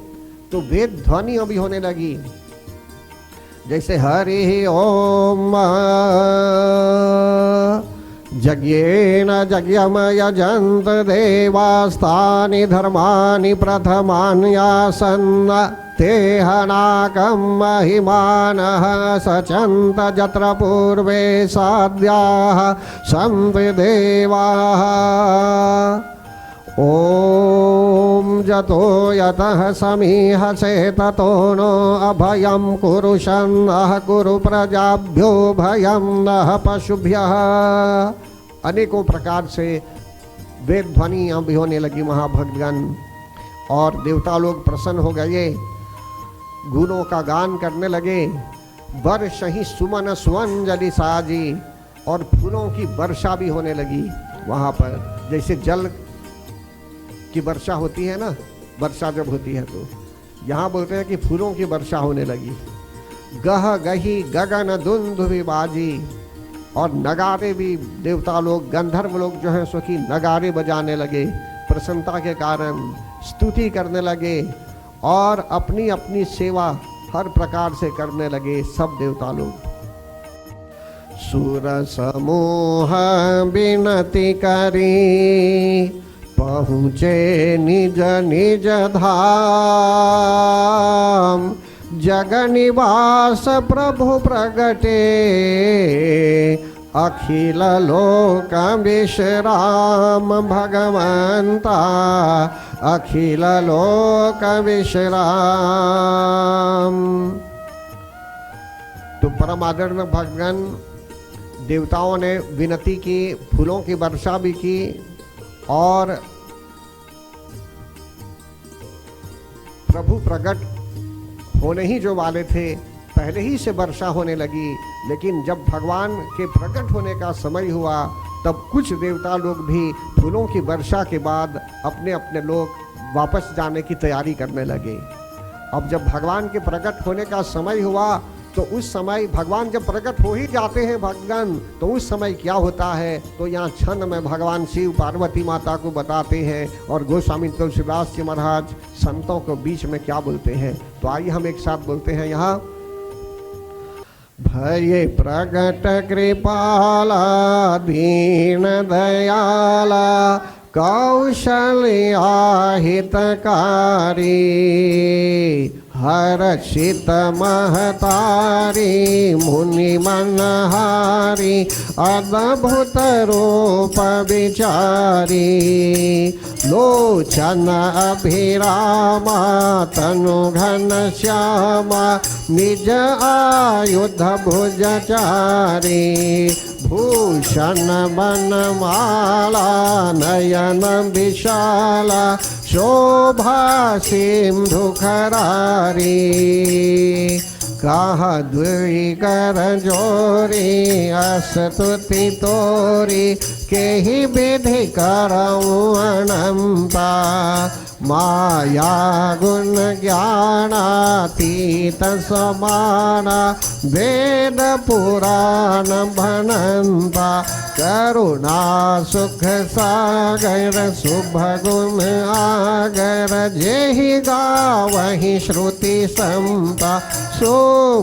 तो वेद ध्वनि अभी होने लगी, जैसे हरि ओम यज्ञेन यज्ञम यजन्त देवास्तानि धर्माणि प्रथमान्यासन्, तेहनाकं महिमानः सचन्त यत्र पूर्वे साध्याः संविदेवाः। ओम जतो यतः समीहसे ततो नो अभयं कुरुषन्नः कुरु प्रजाभ्यो भयं नः पशुभ्यः। अनेकों प्रकार से वेद ध्वनियाँ भी होने लगी महाभक्तगण, और देवता लोग प्रसन्न हो गए, गुणों का गान करने लगे। वर्ष ही सुमन सुअंजलि साजी, और फूलों की वर्षा भी होने लगी वहाँ पर। जैसे जल की वर्षा होती है ना, वर्षा जब होती है तो यहाँ बोलते हैं कि फूलों की वर्षा होने लगी। गह गही गगन दुंदुभि बाजी, और नगारे भी देवता लोग, गंधर्व लोग जो हैं सो कि नगारे बजाने लगे, प्रसन्नता के कारण स्तुति करने लगे और अपनी अपनी सेवा हर प्रकार से करने लगे सब देवता लोग। सुर समूह विनती करी, पहुँचे निज निज धाम, जग निवास प्रभु प्रगटे, अखिल लोक विश्राम भगवंता, अखिल लोक विश्राम। तो परम आदरणीय भगवान देवताओं ने विनती की, फूलों की वर्षा भी की, और प्रभु प्रकट होने ही जो वाले थे, पहले ही से वर्षा होने लगी। लेकिन जब भगवान के प्रकट होने का समय हुआ तब कुछ देवता लोग भी फूलों की वर्षा के बाद अपने अपने लोग वापस जाने की तैयारी करने लगे। अब जब भगवान के प्रकट होने का समय हुआ तो उस समय भगवान जब प्रकट हो ही जाते हैं भगवान, तो उस समय क्या होता है, तो यहाँ क्षण में भगवान शिव पार्वती माता को बताते हैं और गोस्वामी तुलसीदास जी महाराज संतों को बीच में क्या बोलते हैं। तो आइए हम एक साथ बोलते हैं यहाँ, भये प्रगट कृपाला दीन दयाला कौशल्या हितकारी हर्षित महतारी मुनि मनहारी अद्भुत रूप विचारी लोचन अभिरामा तनु घन श्यामा निज आयुध भुजचारी भूषण बनमाला नयन विशाला शोभा सिंधु खरारी कहा दुई कर जोरी अस्तुति तोरी के ही विधि करऊँ अनंता माया गुण ज्ञानातीत समाना वेद पुराण भनंता करुणा सुख सागर शुभ गुण आगर जेहि गावहि श्रुति संता सो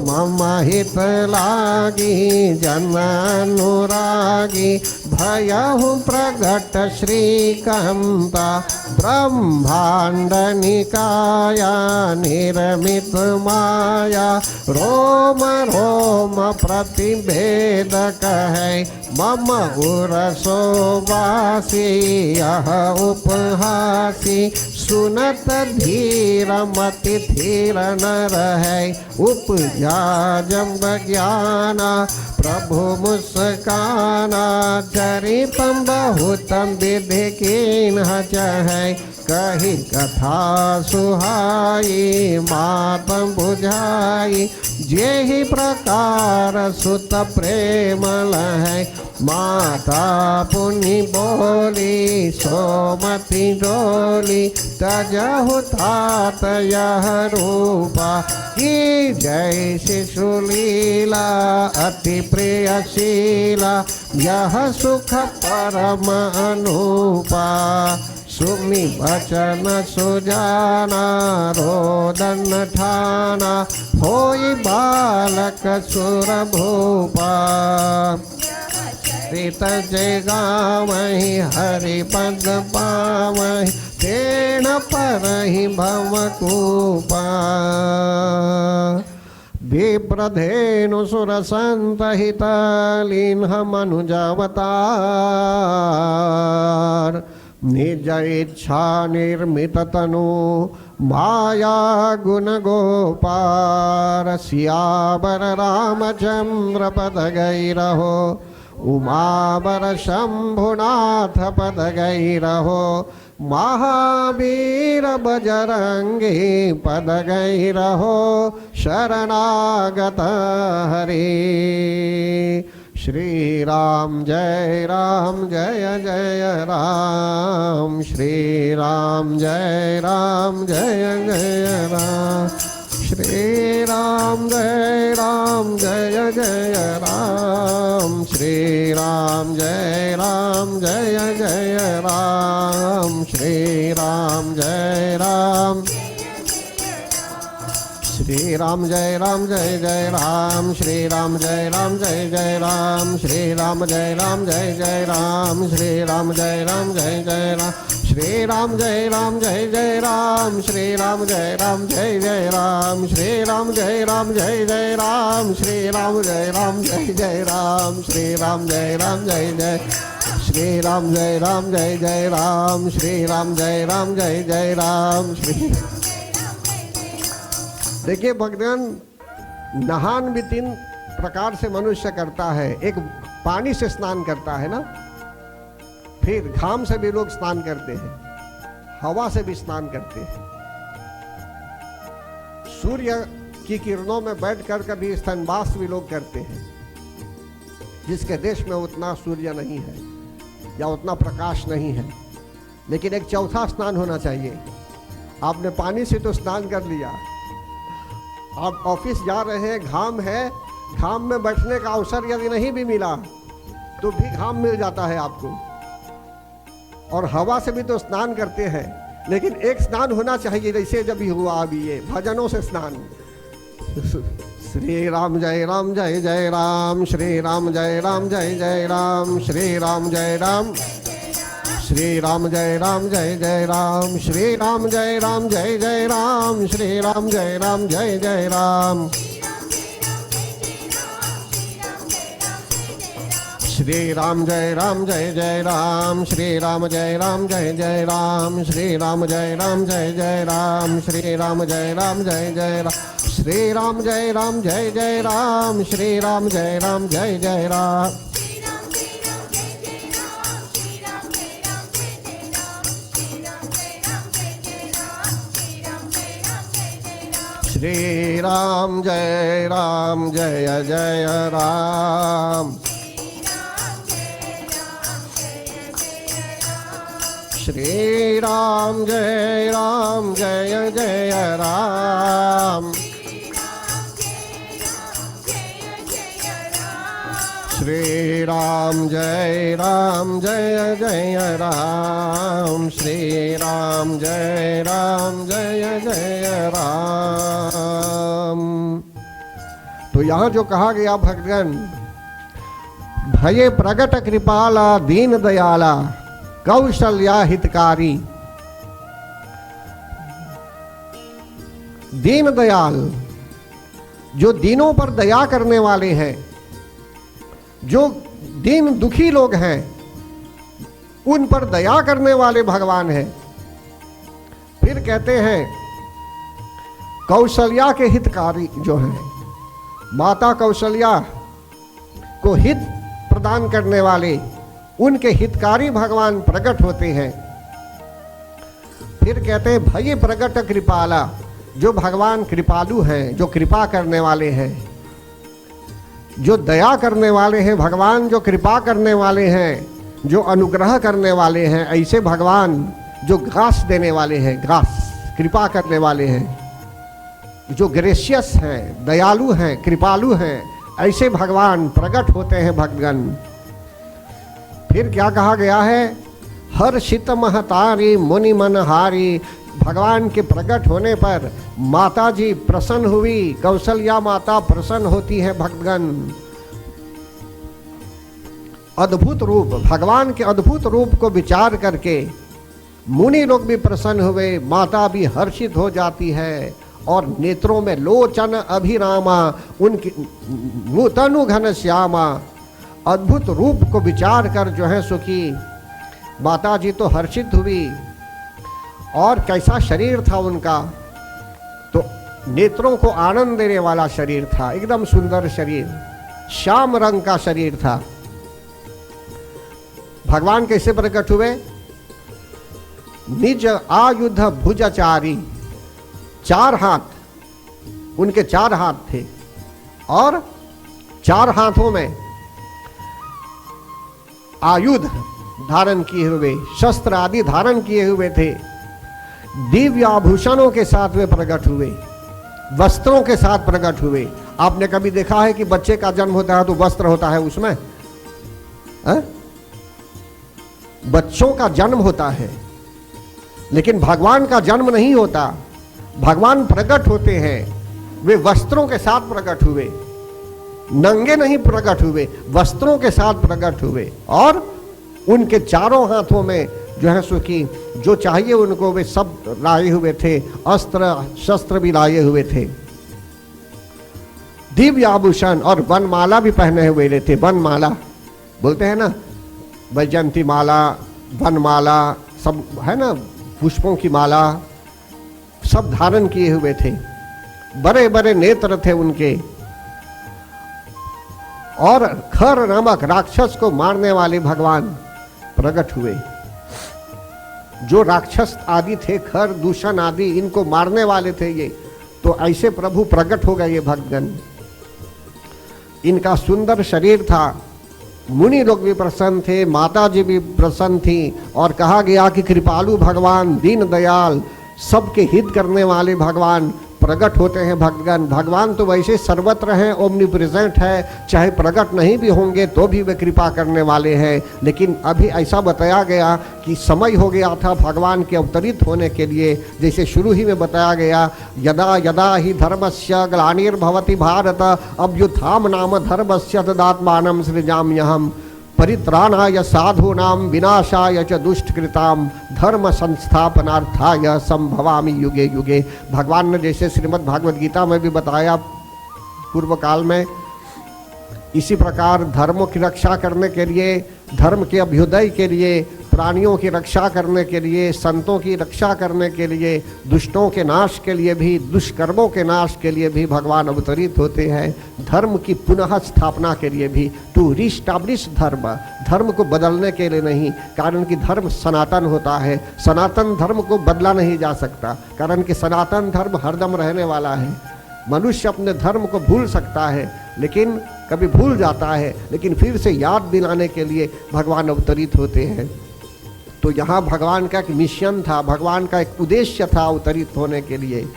मम हित लागी जन अनुरागी भयहु प्रगट श्रीकांता ब्रह्मांड निकाया निर्मित माया रोम रोम प्रतिभेद कहे मम उरसो वासी यह उपहासी सुनत धीर मति धीर न रहे उपजा जब ज्ञाना प्रभु मुस्काना चरितम बहुतम विधि कीन चाहे कही कथा सुहाई मातम बुझाई जेहि प्रकार सुत प्रेम लहै माता पुनि बोली सोमति डोली तजहु तात यह रूपा की जय शिशु लीला अति प्रियशीला यह सुख परम अनूपा सुमि वचन सुजाना रोदन ठाना होई बालक सुर भूपा प्रीत जय गावहि हरि पद पावहि तेन परहि भवकूपा विप्रधेनु सुरसंत हितलीन्ह मनुजावतार निज इच्छा निर्मित तनु माया गुण गोपार सियावर रामचंद्र पद गई रहो उमावर शंभुनाथ पद गई रहो महावीर बजरंगी पद गई रहो शरणागत हरि श्री राम जय जय राम श्री राम जय जय राम श्री राम जय जय राम श्री राम जय जय राम श्री राम जय श्री राम जय जय राम श्री राम जय जय राम श्री राम जय जय राम श्री राम जय जय राम श्री राम जय जय राम श्री राम जय जय राम श्री राम जय जय राम श्री राम जय राम श्री राम जय जय श्री राम जय राम श्री राम जय राम श्री। देखिए भगवान नहान भी 3 प्रकार से मनुष्य करता है। एक पानी से स्नान करता है ना, फिर घाम से भी लोग स्नान करते हैं, हवा से भी स्नान करते हैं, सूर्य की किरणों में बैठकर कभी स्तनवास भी लोग करते हैं, जिसके देश में उतना सूर्य नहीं है या उतना प्रकाश नहीं है। लेकिन एक चौथा स्नान होना चाहिए। आपने पानी से तो स्नान कर लिया, आप ऑफिस जा रहे हैं, घाम है, घाम में बैठने का अवसर यदि नहीं भी मिला तो भी घाम मिल जाता है आपको, और हवा से भी तो स्नान करते हैं, लेकिन एक स्नान होना चाहिए जैसे जब भी हुआ अभी ये भजनों से स्नान। श्री राम जय राम जय जय राम, श्री राम जय राम जय जय राम, श्री राम जय राम, श्री राम जय राम जय जय राम, श्री राम जय राम जय जय राम, श्री राम जय राम जय जय राम, श्री राम जय राम जय जय राम, श्री राम जय राम जय जय राम, श्री राम जय राम जय जय राम, श्री राम जय राम जय जय राम, श्री राम जय राम जय जय राम, श्री राम जय राम जय जय राम, श्री राम जय राम जय जय राम, श्री राम जय राम जय जय राम, श्री राम जय राम जय जय राम, श्री राम जय राम जय जय राम। तो यहाँ जो कहा गया भक्तगण, भये प्रगट कृपाला दीन दयाला कौशल्या हितकारी। दीन दयाल, जो दीनों पर दया करने वाले हैं, जो दीन दुखी लोग हैं उन पर दया करने वाले भगवान हैं। फिर कहते हैं कौशल्या के हितकारी जो हैं, माता कौशल्या को हित प्रदान करने वाले, उनके हितकारी भगवान प्रकट होते हैं। फिर कहते हैं भय प्रकट कृपाला, जो भगवान कृपालु हैं, जो कृपा करने वाले हैं, जो दया करने वाले हैं, भगवान जो कृपा करने वाले हैं, जो अनुग्रह करने वाले हैं, ऐसे भगवान जो ग्रास देने वाले हैं, ग्रास कृपा करने वाले हैं, जो ग्रेशियस हैं, दयालु हैं, कृपालु हैं, ऐसे भगवान प्रकट होते हैं भक्तगण। फिर क्या कहा गया है, हर्षित महतारी मुनि मनहारी। भगवान के प्रकट होने पर माता जी प्रसन्न हुई, कौशल्या माता प्रसन्न होती है भक्तगण। अद्भुत रूप, भगवान के अद्भुत रूप को विचार करके मुनि लोग भी प्रसन्न हुए, माता भी हर्षित हो जाती है, और नेत्रों में लोचन अभिरामा, उनकी नूतनु घन श्यामा। अद्भुत रूप को विचार कर जो है सुखी माता जी तो हर्षित हुई। और कैसा शरीर था उनका, तो नेत्रों को आनंद देने वाला शरीर था, एकदम सुंदर शरीर, श्याम रंग का शरीर था। भगवान कैसे प्रकट हुए, निज आयुध भुजचारी। चार हाथ, उनके चार हाथ थे, और चार हाथों में आयुध धारण किए हुए, शस्त्र आदि धारण किए हुए थे। दिव्य आभूषणों के साथ वे प्रकट हुए, वस्त्रों के साथ प्रकट हुए। आपने कभी देखा है कि बच्चे का जन्म होता है तो वस्त्र होता है उसमें? बच्चों का जन्म होता है, लेकिन भगवान का जन्म नहीं होता। भगवान प्रकट होते हैं, वे वस्त्रों के साथ प्रकट हुए, नंगे नहीं प्रकट हुए, वस्त्रों के साथ प्रकट हुए। और उनके चारों हाथों में जो है सो कि जो चाहिए उनको वे सब लाए हुए थे, अस्त्र शस्त्र भी लाए हुए थे, दिव्य आभूषण और वनमाला भी पहने हुए थे। वनमाला बोलते हैं ना, वैजयंती माला, वनमाला, सब है ना, पुष्पों की माला सब धारण किए हुए थे। बड़े बड़े नेत्र थे उनके, और खर नामक राक्षस को मारने वाले भगवान प्रकट हुए। जो राक्षस आदि थे, खर दूषण आदि, इनको मारने वाले थे ये, तो ऐसे प्रभु प्रकट हो गए ये भक्तगण। इनका सुंदर शरीर था, मुनि लोग भी प्रसन्न थे, माता जी भी प्रसन्न थी। और कहा गया कि कृपालु भगवान, दीन दयाल, सबके हित करने वाले भगवान प्रकट होते हैं भक्तगण। भगवान तो वैसे सर्वत्र हैं, ओमनी प्रेजेंट है, चाहे प्रकट नहीं भी होंगे तो भी वे कृपा करने वाले हैं। लेकिन अभी ऐसा बताया गया कि समय हो गया था भगवान के अवतरित होने के लिए। जैसे शुरू ही में बताया गया, यदा यदा ही धर्मस्य ग्लानिर्भवति भारत अभ्युत्थान नाम धर्मस्य तदात्मानं सृजाम्यहम् परित्राणाय साधूनां विनाशाय च दुष्टकृतां धर्म संस्थापनार्थाय संभवामि युगे युगे। भगवान ने जैसे श्रीमद् भागवत गीता में भी बताया पूर्व काल में, इसी प्रकार धर्म की रक्षा करने के लिए, धर्म के अभ्युदय के लिए, प्राणियों की रक्षा करने के लिए, संतों की रक्षा करने के लिए, दुष्टों के नाश के लिए भी, दुष्कर्मों के नाश के लिए भी भगवान अवतरित होते हैं। धर्म की पुनः स्थापना के लिए भी, टू रिस्टैब्लिश धर्म, धर्म को बदलने के लिए नहीं, कारण कि धर्म सनातन होता है। सनातन धर्म को बदला नहीं जा सकता, कारण कि सनातन धर्म हरदम रहने वाला है। मनुष्य अपने धर्म को भूल सकता है, लेकिन कभी भूल जाता है, लेकिन फिर से याद दिलाने के लिए भगवान अवतरित होते हैं। तो यहाँ भगवान का एक मिशन था, भगवान का एक उद्देश्य था अवतरित होने के लिए।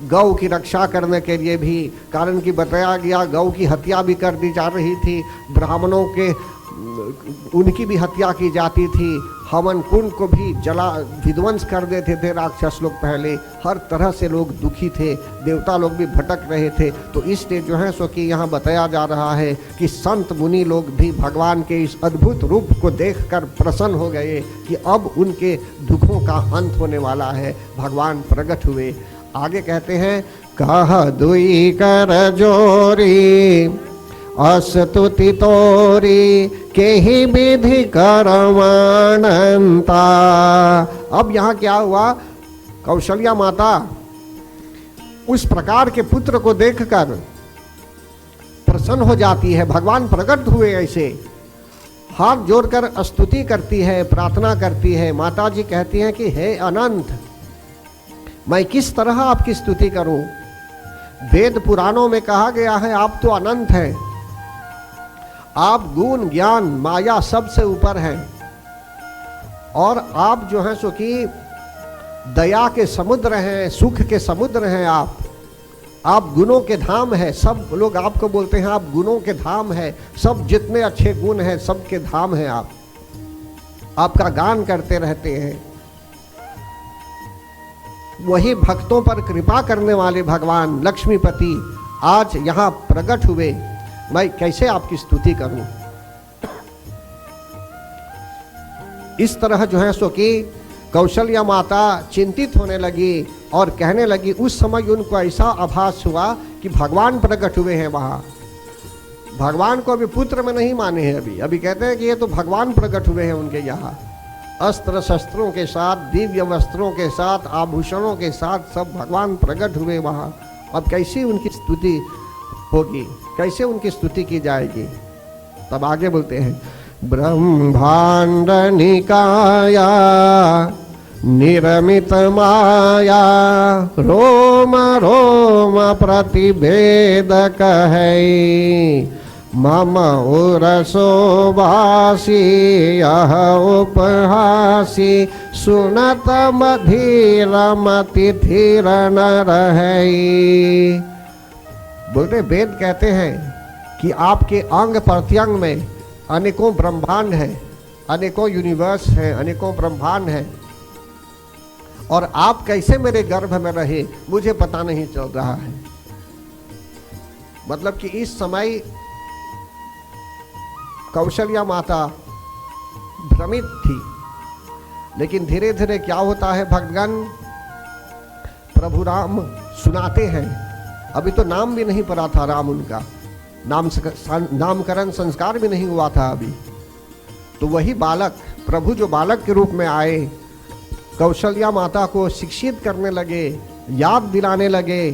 गौ की रक्षा करने के लिए भी, कारण कि बताया गया गौ की हत्या भी कर दी जा रही थी, ब्राह्मणों के उनकी भी हत्या की जाती थी, हवन कुंड को भी जला विध्वंस कर देते थे राक्षस लोग पहले। हर तरह से लोग दुखी थे, देवता लोग भी भटक रहे थे। तो इसलिए जो है सो कि यहाँ बताया जा रहा है कि संत मुनि लोग भी भगवान के इस अद्भुत रूप को देखकर प्रसन्न हो गए कि अब उनके दुखों का अंत होने वाला है। भगवान प्रकट हुए। आगे कहते हैं, कह दुई कर जोरी अस्तुति तोरी केहि विधि करवानंता। अब यहाँ क्या हुआ, कौशल्या माता उस प्रकार के पुत्र को देखकर प्रसन्न हो जाती है। भगवान प्रकट हुए ऐसे, हाथ जोड़कर स्तुति करती है, प्रार्थना करती है। माता जी कहती हैं कि हे अनंत, मैं किस तरह आपकी स्तुति करूं। वेद पुराणों में कहा गया है आप तो अनंत हैं, आप गुण ज्ञान माया सबसे ऊपर हैं, और आप जो हैं सो कि दया के समुद्र हैं, सुख के समुद्र हैं। आप गुणों के धाम हैं। सब लोग आपको बोलते हैं आप गुणों के धाम हैं, सब जितने अच्छे गुण हैं सबके धाम हैं आप, आपका गान करते रहते हैं। वही भक्तों पर कृपा करने वाले भगवान लक्ष्मीपति आज यहाँ प्रकट हुए। मैं कैसे आपकी स्तुति करूं। इस तरह जो है सो कि कौशल्या माता चिंतित होने लगी और कहने लगी, उस समय उनको ऐसा आभास हुआ कि भगवान प्रकट हुए हैं वहां। भगवान को अभी पुत्र में नहीं माने हैं, अभी कहते हैं कि ये तो भगवान प्रकट हुए हैं उनके यहाँ, अस्त्र शस्त्रों के साथ, दिव्य वस्त्रों के साथ, आभूषणों के साथ सब भगवान प्रकट हुए वहां। अब कैसी उनकी स्तुति होगी, कैसे उनकी स्तुति की जाएगी। तब आगे बोलते हैं, ब्रह्मांड निकाया निर्मित माया रोम रोम प्रतिभेद कहे मम उरसो वासी यह उपहासी सुनत मधीर मति धीर न रहे। बोलते वेद कहते हैं कि आपके अंग प्रत्यंग में अनेकों ब्रह्मांड हैं, अनेकों यूनिवर्स हैं, अनेकों ब्रह्मांड हैं, और आप कैसे मेरे गर्भ में रहे मुझे पता नहीं चल रहा है। मतलब कि इस समय कौशल्या माता भ्रमित थी। लेकिन धीरे धीरे क्या होता है भक्तगण, प्रभु राम सुनाते हैं। अभी तो नाम भी नहीं पड़ा था राम, उनका नामकरण संस्कार भी नहीं हुआ था अभी। तो वही बालक, प्रभु जो बालक के रूप में आए, कौशल्या माता को शिक्षित करने लगे, याद दिलाने लगे,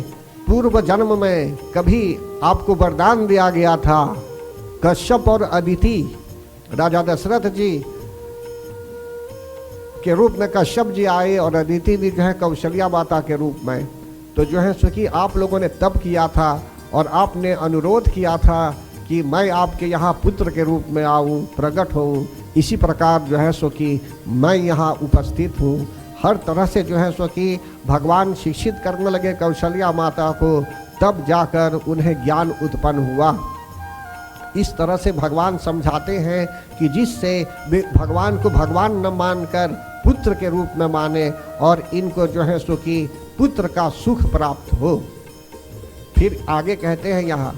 पूर्व जन्म में कभी आपको वरदान दिया गया था। कश्यप और अदिति, राजा दशरथ जी के रूप में कश्यप जी आए और अदिति भी जो है कौशल्या माता के रूप में। तो जो है सो कि आप लोगों ने तप किया था और आपने अनुरोध किया था कि मैं आपके यहाँ पुत्र के रूप में आऊँ, प्रकट हूँ। इसी प्रकार जो है सो कि मैं यहाँ उपस्थित हूँ। हर तरह से जो है सो कि भगवान शिक्षित करने लगे कौशल्या माता को, तब जाकर उन्हें ज्ञान उत्पन्न हुआ। इस तरह से भगवान समझाते हैं कि जिससे वे भगवान को भगवान न मानकर पुत्र के रूप में माने और इनको जो है सो कि पुत्र का सुख प्राप्त हो। फिर आगे कहते हैं यहाँ,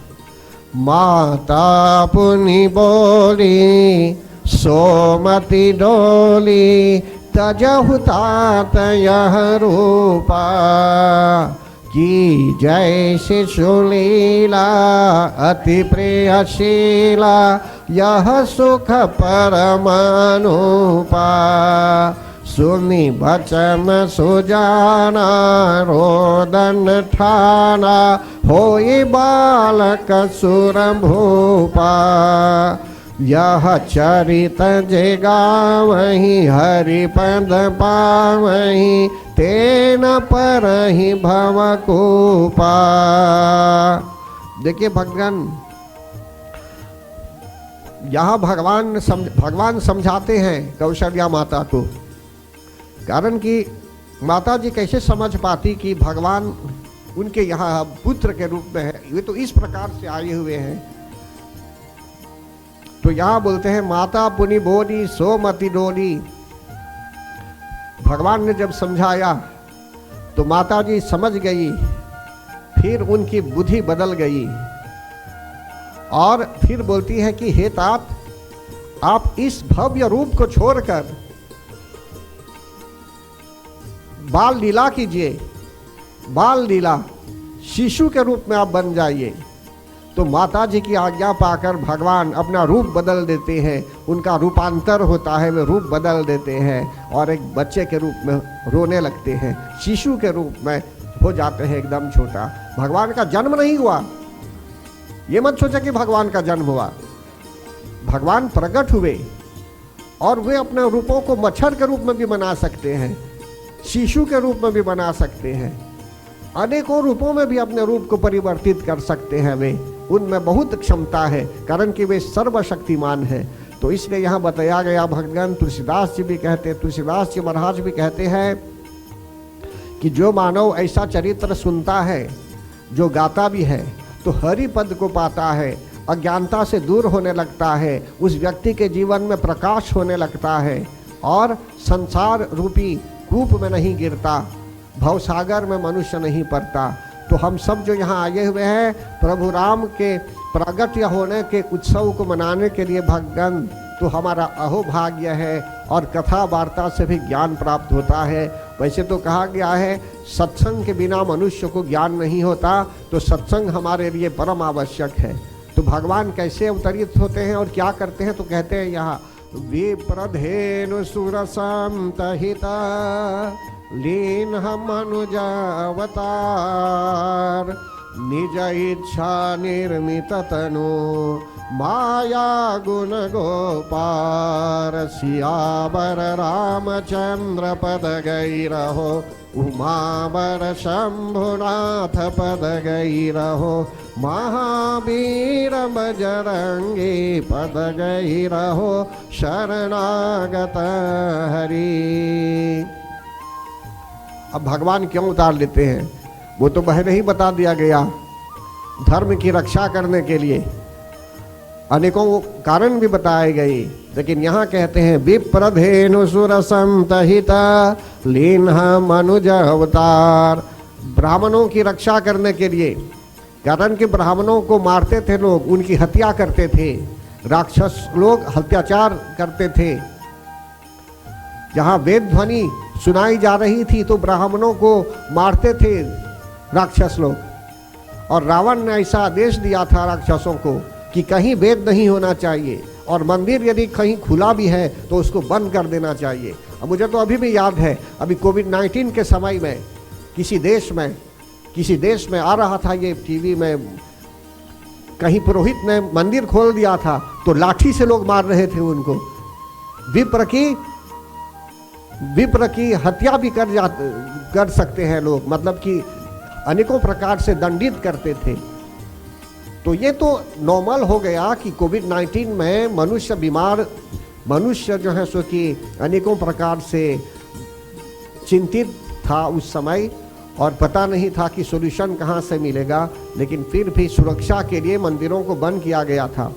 माता पुनि बोली सोमति डोली तजहु तात यह रूपा की जय शिशुलीला अति प्रियशीला यह सुख परमानुपा सुनि बचन सुजाना रोदन ठाना होई बालक सुर भूपा यह चरित जे गावहि हरि पद पावहि तेन परहि भवकूपा। देखिए भगवान यहाँ भगवान समझाते हैं कौशल्या माता को, कारण कि माता जी कैसे समझ पाती कि भगवान उनके यहाँ पुत्र के रूप में है, वे तो इस प्रकार से आए हुए हैं। तो यहाँ बोलते हैं माता पुनि बोली सोमति डोली। भगवान ने जब समझाया तो माता जी समझ गई, फिर उनकी बुद्धि बदल गई और फिर बोलती है कि हे तात, आप इस भव्य रूप को छोड़कर बाल लीला कीजिए, बाल लीला शिशु के रूप में आप बन जाइए। तो माता जी की आज्ञा पाकर भगवान अपना रूप बदल देते हैं, उनका रूपांतर होता है, वे रूप बदल देते हैं और एक बच्चे के रूप में रोने लगते हैं, शिशु के रूप में हो जाते हैं एकदम छोटा। भगवान का जन्म नहीं हुआ, ये मत सोचा कि भगवान का जन्म हुआ। भगवान प्रकट हुए और वे अपने रूपों को मच्छर के रूप में भी बना सकते हैं, शिशु के रूप में भी बना सकते हैं, अनेकों रूपों में भी अपने रूप को परिवर्तित कर सकते हैं। वे उनमें बहुत क्षमता है, कारण कि वे सर्वशक्तिमान है। तो इसलिए यहाँ बताया गया, भगवान तुलसीदास जी भी कहते, तुलसीदास जी महाराज भी कहते हैं कि जो मानव ऐसा चरित्र सुनता है, जो गाता भी है, तो हरि पद को पाता है, अज्ञानता से दूर होने लगता है, उस व्यक्ति के जीवन में प्रकाश होने लगता है और संसार रूपी कूप में नहीं गिरता, भवसागर में मनुष्य नहीं पड़ता। तो हम सब जो यहाँ आए हुए हैं प्रभु राम के प्रगट होने के उत्सव को मनाने के लिए भगवान, तो हमारा अहोभाग्य है और कथा वार्ता से भी ज्ञान प्राप्त होता है। वैसे तो कहा गया है सत्संग के बिना मनुष्य को ज्ञान नहीं होता, तो सत्संग हमारे लिए परम आवश्यक है। तो भगवान कैसे अवतरित होते हैं और क्या करते हैं, तो कहते हैं यहाँ विप्रधेनु सुरसंतहिता लीन मनुजावतार निज इच्छा निर्मित तनु माया गुण गोपार सियावर रामचंद्र पद गई रहो उमावर शंभुनाथ पद गई रहो महावीर बजरंगी पद गई रहो शरणागत हरि। अब भगवान क्यों उतार लेते हैं वो तो पहले ही बता दिया गया, धर्म की रक्षा करने के लिए अनेकों कारण भी बताए गए, लेकिन यहाँ कहते हैं विप्रधेनु सुर संतहिता लीन मनुज अवतार, ब्राह्मणों की रक्षा करने के लिए, कारण कि ब्राह्मणों को मारते थे लोग, उनकी हत्या करते थे, राक्षस लोग अत्याचार करते थे। जहाँ वेद ध्वनि सुनाई जा रही थी तो ब्राह्मणों को मारते थे राक्षस लोग, और रावण ने ऐसा आदेश दिया था राक्षसों को कि कहीं वेद नहीं होना चाहिए और मंदिर यदि कहीं खुला भी है तो उसको बंद कर देना चाहिए। अब मुझे तो अभी भी याद है, अभी कोविड-19 के समय में किसी देश में आ रहा था ये टीवी में, कहीं पुरोहित ने मंदिर खोल दिया था तो लाठी से लोग मार रहे थे उनको, विप्र की हत्या भी कर सकते हैं लोग, मतलब कि अनेकों प्रकार से दंडित करते थे। तो ये तो नॉर्मल हो गया कि कोविड-19 में मनुष्य जो है सो कि अनेकों प्रकार से चिंतित था उस समय और पता नहीं था कि सॉल्यूशन कहाँ से मिलेगा, लेकिन फिर भी सुरक्षा के लिए मंदिरों को बंद किया गया था।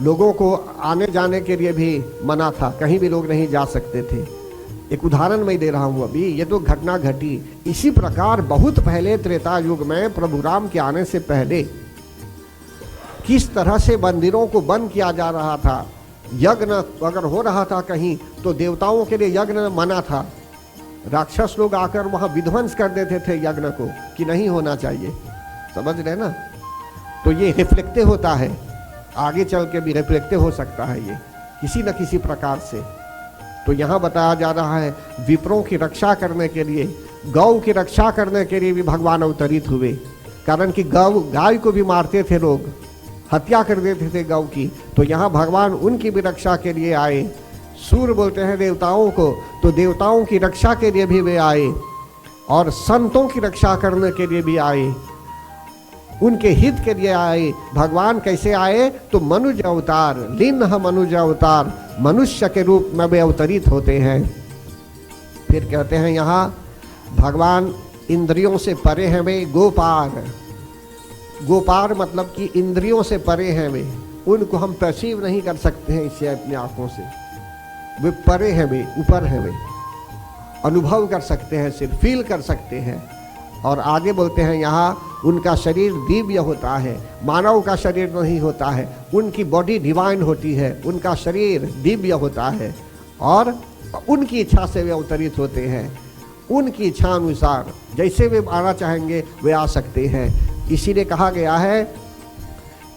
लोगों को आने जाने के लिए भी मना था, कहीं भी लोग नहीं जा सकते थे। एक उदाहरण मैं दे रहा हूँ अभी, ये तो घटना घटी। इसी प्रकार बहुत पहले त्रेता युग में प्रभु राम के आने से पहले किस तरह से मंदिरों को बंद किया जा रहा था। यज्ञ अगर हो रहा था कहीं तो देवताओं के लिए यज्ञ मना था। राक्षस लोग आकर वहां विध्वंस कर देते थे यज्ञ को कि नहीं होना चाहिए, समझ रहे ना। तो ये रिफ्लेक्टिव होता है, आगे चल के भी रिफ्लेक्टिव हो सकता है ये किसी न किसी प्रकार से। तो यहाँ बताया जा रहा है विप्रों की रक्षा करने के लिए, गौ की रक्षा करने के लिए भी भगवान अवतरित हुए। कारण कि गौ गाय को भी मारते थे लोग, हत्या कर देते थे गौ की, तो यहाँ भगवान उनकी भी रक्षा के लिए आए। सूर्य बोलते हैं देवताओं को, तो देवताओं की रक्षा के लिए भी वे आए और संतों की रक्षा करने के लिए भी आए, उनके हित के लिए आए। भगवान कैसे आए? तो मनुज अवतार, लिन्ह मनुज अवतार, मनुष्य के रूप में वे अवतरित होते हैं। फिर कहते हैं यहाँ भगवान इंद्रियों से परे हैं वे, गोपार। गोपार मतलब कि इंद्रियों से परे हैं वे, उनको हम परसीव नहीं कर सकते हैं इससे अपनी आंखों से। वे परे हैं, वे ऊपर हैं, वे अनुभव कर सकते हैं, सिर्फ फील कर सकते हैं। और आगे बोलते हैं यहाँ उनका शरीर दिव्य होता है, मानव का शरीर नहीं होता है। उनकी बॉडी डिवाइन होती है, उनका शरीर दिव्य होता है और उनकी इच्छा से वे अवतरित होते हैं। उनकी इच्छा अनुसार जैसे वे आना चाहेंगे वे आ सकते हैं। इसीलिए कहा गया है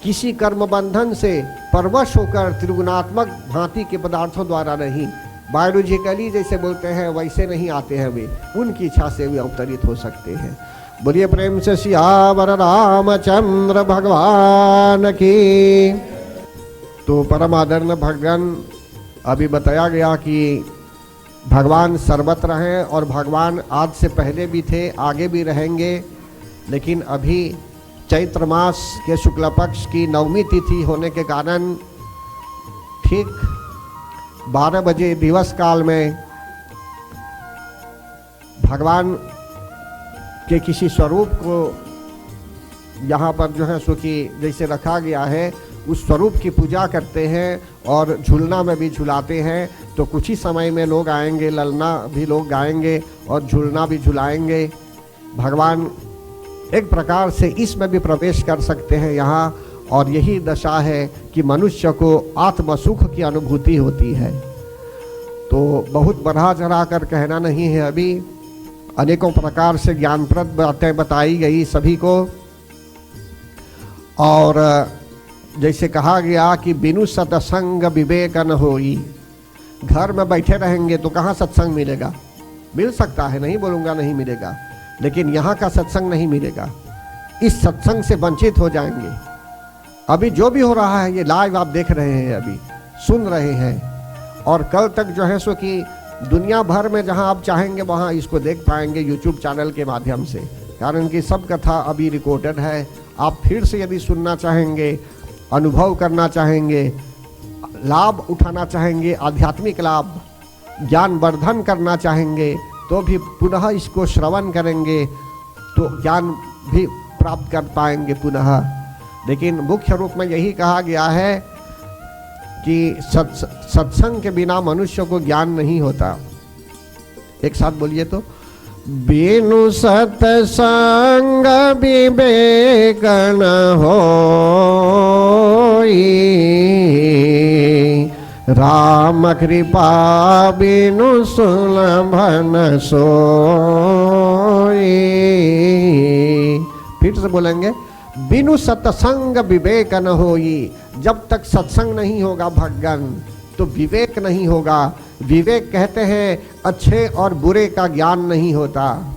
किसी कर्म बंधन से परवश होकर त्रिगुणात्मक भांति के पदार्थों द्वारा नहीं, बायोलॉजिकली जैसे बोलते हैं वैसे नहीं आते हैं वे, उनकी इच्छा से वे अवतरित हो सकते हैं। बोलिए प्रेम से सियावर रामचंद्र भगवान की। तो परम आदरणीय भगवान, अभी बताया गया कि भगवान सर्वत्र हैं और भगवान आज से पहले भी थे, आगे भी रहेंगे। लेकिन अभी चैत्र मास के शुक्ल पक्ष की नवमी तिथि होने के कारण ठीक 12 बजे दिवस काल में भगवान के किसी स्वरूप को यहाँ पर जो है सो कि जैसे रखा गया है उस स्वरूप की पूजा करते हैं और झूलना में भी झुलाते हैं। तो कुछ ही समय में लोग आएंगे, ललना भी लोग गाएंगे और झूलना भी झुलाएंगे। भगवान एक प्रकार से इसमें भी प्रवेश कर सकते हैं यहाँ, और यही दशा है कि मनुष्य को आत्म सुख की अनुभूति होती है। तो बहुत बढ़ा चढ़ा कर कहना नहीं है, अभी अनेकों प्रकार से ज्ञानप्रद बातें बताई गई सभी को। और जैसे कहा गया कि बिनु सत्संग विवेक न होई, घर में बैठे रहेंगे तो कहाँ सत्संग मिलेगा? मिल सकता है, नहीं बोलूँगा नहीं मिलेगा, लेकिन यहाँ का सत्संग नहीं मिलेगा। इस सत्संग से वंचित हो जाएंगे। अभी जो भी हो रहा है ये लाइव आप देख रहे हैं, अभी सुन रहे हैं, और कल तक जो है सो कि दुनिया भर में जहाँ आप चाहेंगे वहाँ इसको देख पाएंगे यूट्यूब चैनल के माध्यम से। कारण कि सब कथा अभी रिकॉर्डेड है। आप फिर से यदि सुनना चाहेंगे, अनुभव करना चाहेंगे, लाभ उठाना चाहेंगे, आध्यात्मिक लाभ, ज्ञानवर्धन करना चाहेंगे, तो भी पुनः इसको श्रवण करेंगे तो ज्ञान भी प्राप्त कर पाएंगे पुनः। लेकिन मुख्य रूप में यही कहा गया है कि सत्संग के बिना मनुष्य को ज्ञान नहीं होता। एक साथ बोलिए तो, बिनु सत्संग विवेक न होई, राम कृपा बिनु सुलभन सोई। फिर से बोलेंगे, बिनु सत्संग विवेक न होई। जब तक सत्संग नहीं होगा भगवान तो विवेक नहीं होगा। विवेक कहते हैं अच्छे और बुरे का ज्ञान नहीं होता।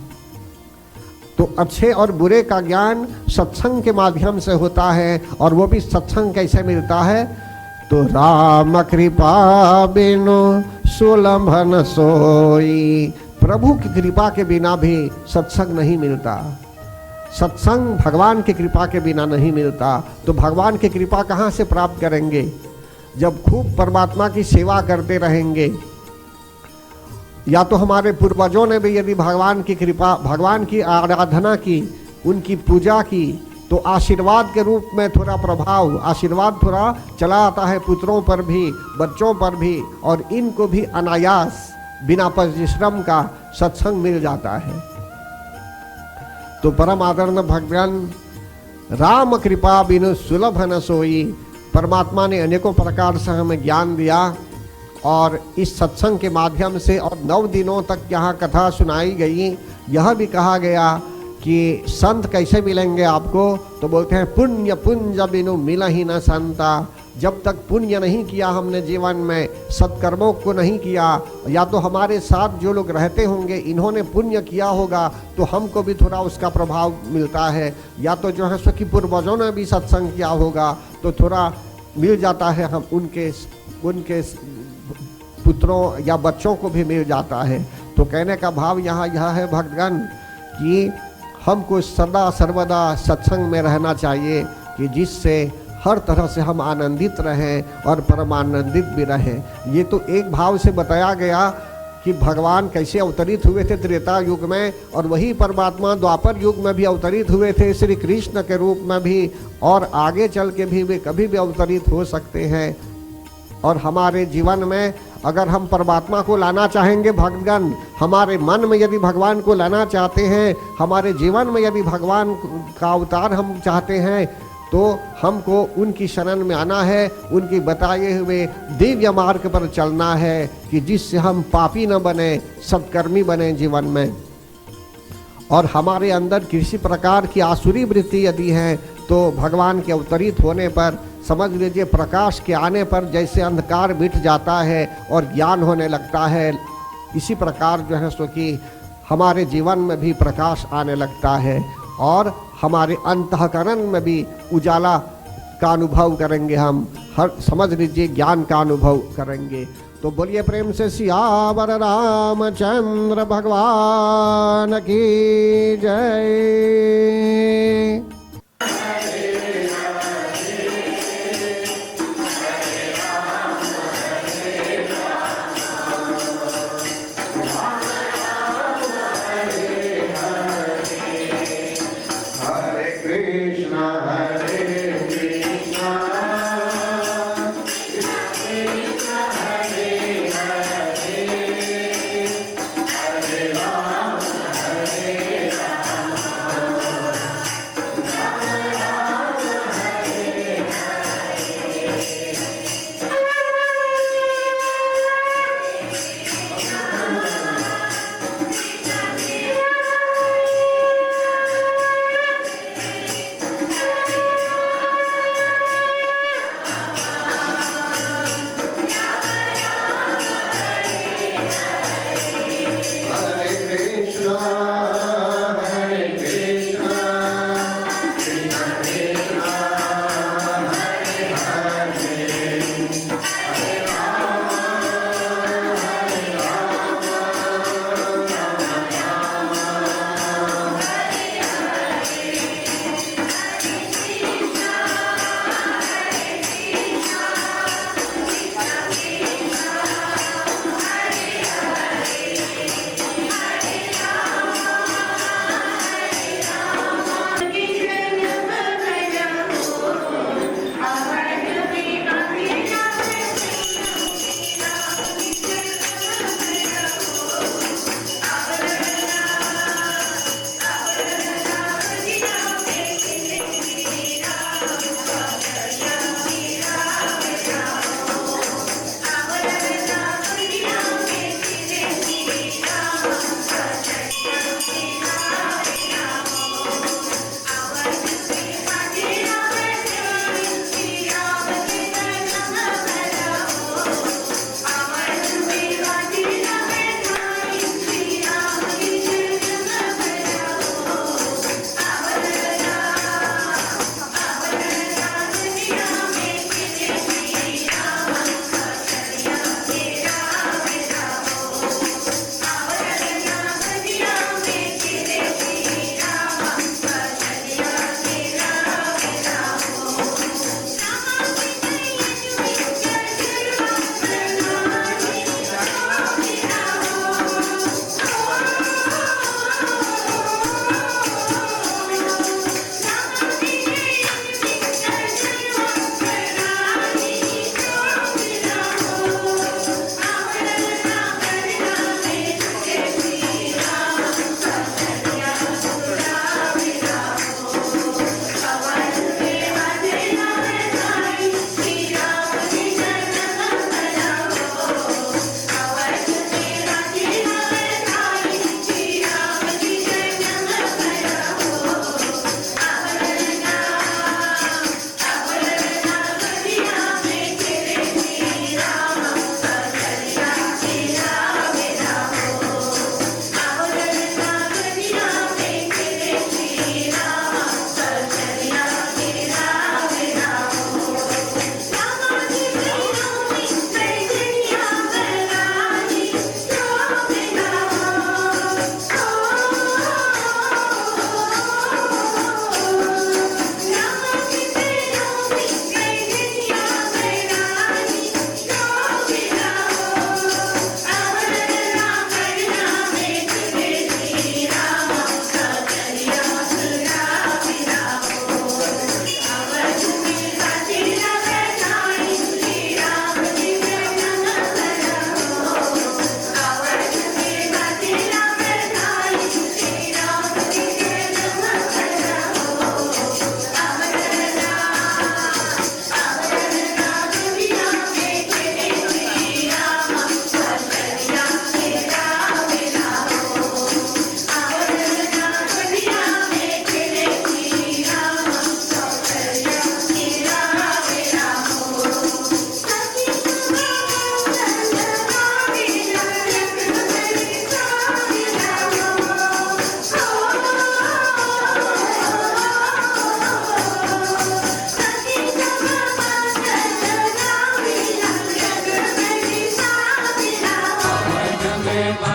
तो अच्छे और बुरे का ज्ञान सत्संग के माध्यम से होता है। और वो भी सत्संग कैसे मिलता है? तो राम कृपा बिनु सुलभन सोई। प्रभु की कृपा के बिना भी सत्संग नहीं मिलता। सत्संग भगवान की कृपा के बिना नहीं मिलता। तो भगवान की कृपा कहाँ से प्राप्त करेंगे? जब खूब परमात्मा की सेवा करते रहेंगे, या तो हमारे पूर्वजों ने भी यदि भगवान की कृपा, भगवान की आराधना की, उनकी पूजा की, तो आशीर्वाद के रूप में थोड़ा प्रभाव, आशीर्वाद थोड़ा चला आता है पुत्रों पर भी, बच्चों पर भी, और इनको भी अनायास बिना परिश्रम का सत्संग मिल जाता है। तो परम आदरणीय भगवान, राम कृपा बिनु सुलभ न सोई, परमात्मा ने अनेकों प्रकार से हमें ज्ञान दिया, और इस सत्संग के माध्यम से और 9 दिनों तक यहाँ कथा सुनाई गई। यह भी कहा गया कि संत कैसे मिलेंगे आपको, तो बोलते हैं पुण्य पुंज बिनु मिला ही न संता। जब तक पुण्य नहीं किया हमने जीवन में, सत्कर्मों को नहीं किया, या तो हमारे साथ जो लोग रहते होंगे इन्होंने पुण्य किया होगा तो हमको भी थोड़ा उसका प्रभाव मिलता है, या तो जो है सो कि पूर्वजों ने भी सत्संग किया होगा तो थोड़ा मिल जाता है, हम उनके पुत्रों या बच्चों को भी मिल जाता है। तो कहने का भाव यहाँ यह है भक्तगण कि हमको सदा सर्वदा सत्संग में रहना चाहिए, कि जिससे हर तरह से हम आनंदित रहें और परमानंदित भी रहें। ये तो एक भाव से बताया गया कि भगवान कैसे अवतरित हुए थे त्रेता युग में, और वही परमात्मा द्वापर युग में भी अवतरित हुए थे श्री कृष्ण के रूप में भी, और आगे चल के भी वे कभी भी अवतरित हो सकते हैं। और हमारे जीवन में अगर हम परमात्मा को लाना चाहेंगे भगवान, हमारे मन में यदि भगवान को लाना चाहते हैं, हमारे जीवन में यदि भगवान का अवतार हम चाहते हैं, तो हमको उनकी शरण में आना है, उनकी बताए हुए दिव्य मार्ग पर चलना है, कि जिससे हम पापी न बने, सत्कर्मी बने जीवन में। और हमारे अंदर किसी प्रकार की आसुरी वृत्ति यदि है, तो भगवान के अवतरित होने पर समझ लीजिए प्रकाश के आने पर जैसे अंधकार मिट जाता है और ज्ञान होने लगता है, इसी प्रकार जो है सो कि हमारे जीवन में भी प्रकाश आने लगता है, और हमारे अंतःकरण में भी उजाला का अनुभव करेंगे हम, हर समझ लीजिए ज्ञान का अनुभव करेंगे। तो बोलिए प्रेम से सियावर रामचंद्र भगवान की जय। में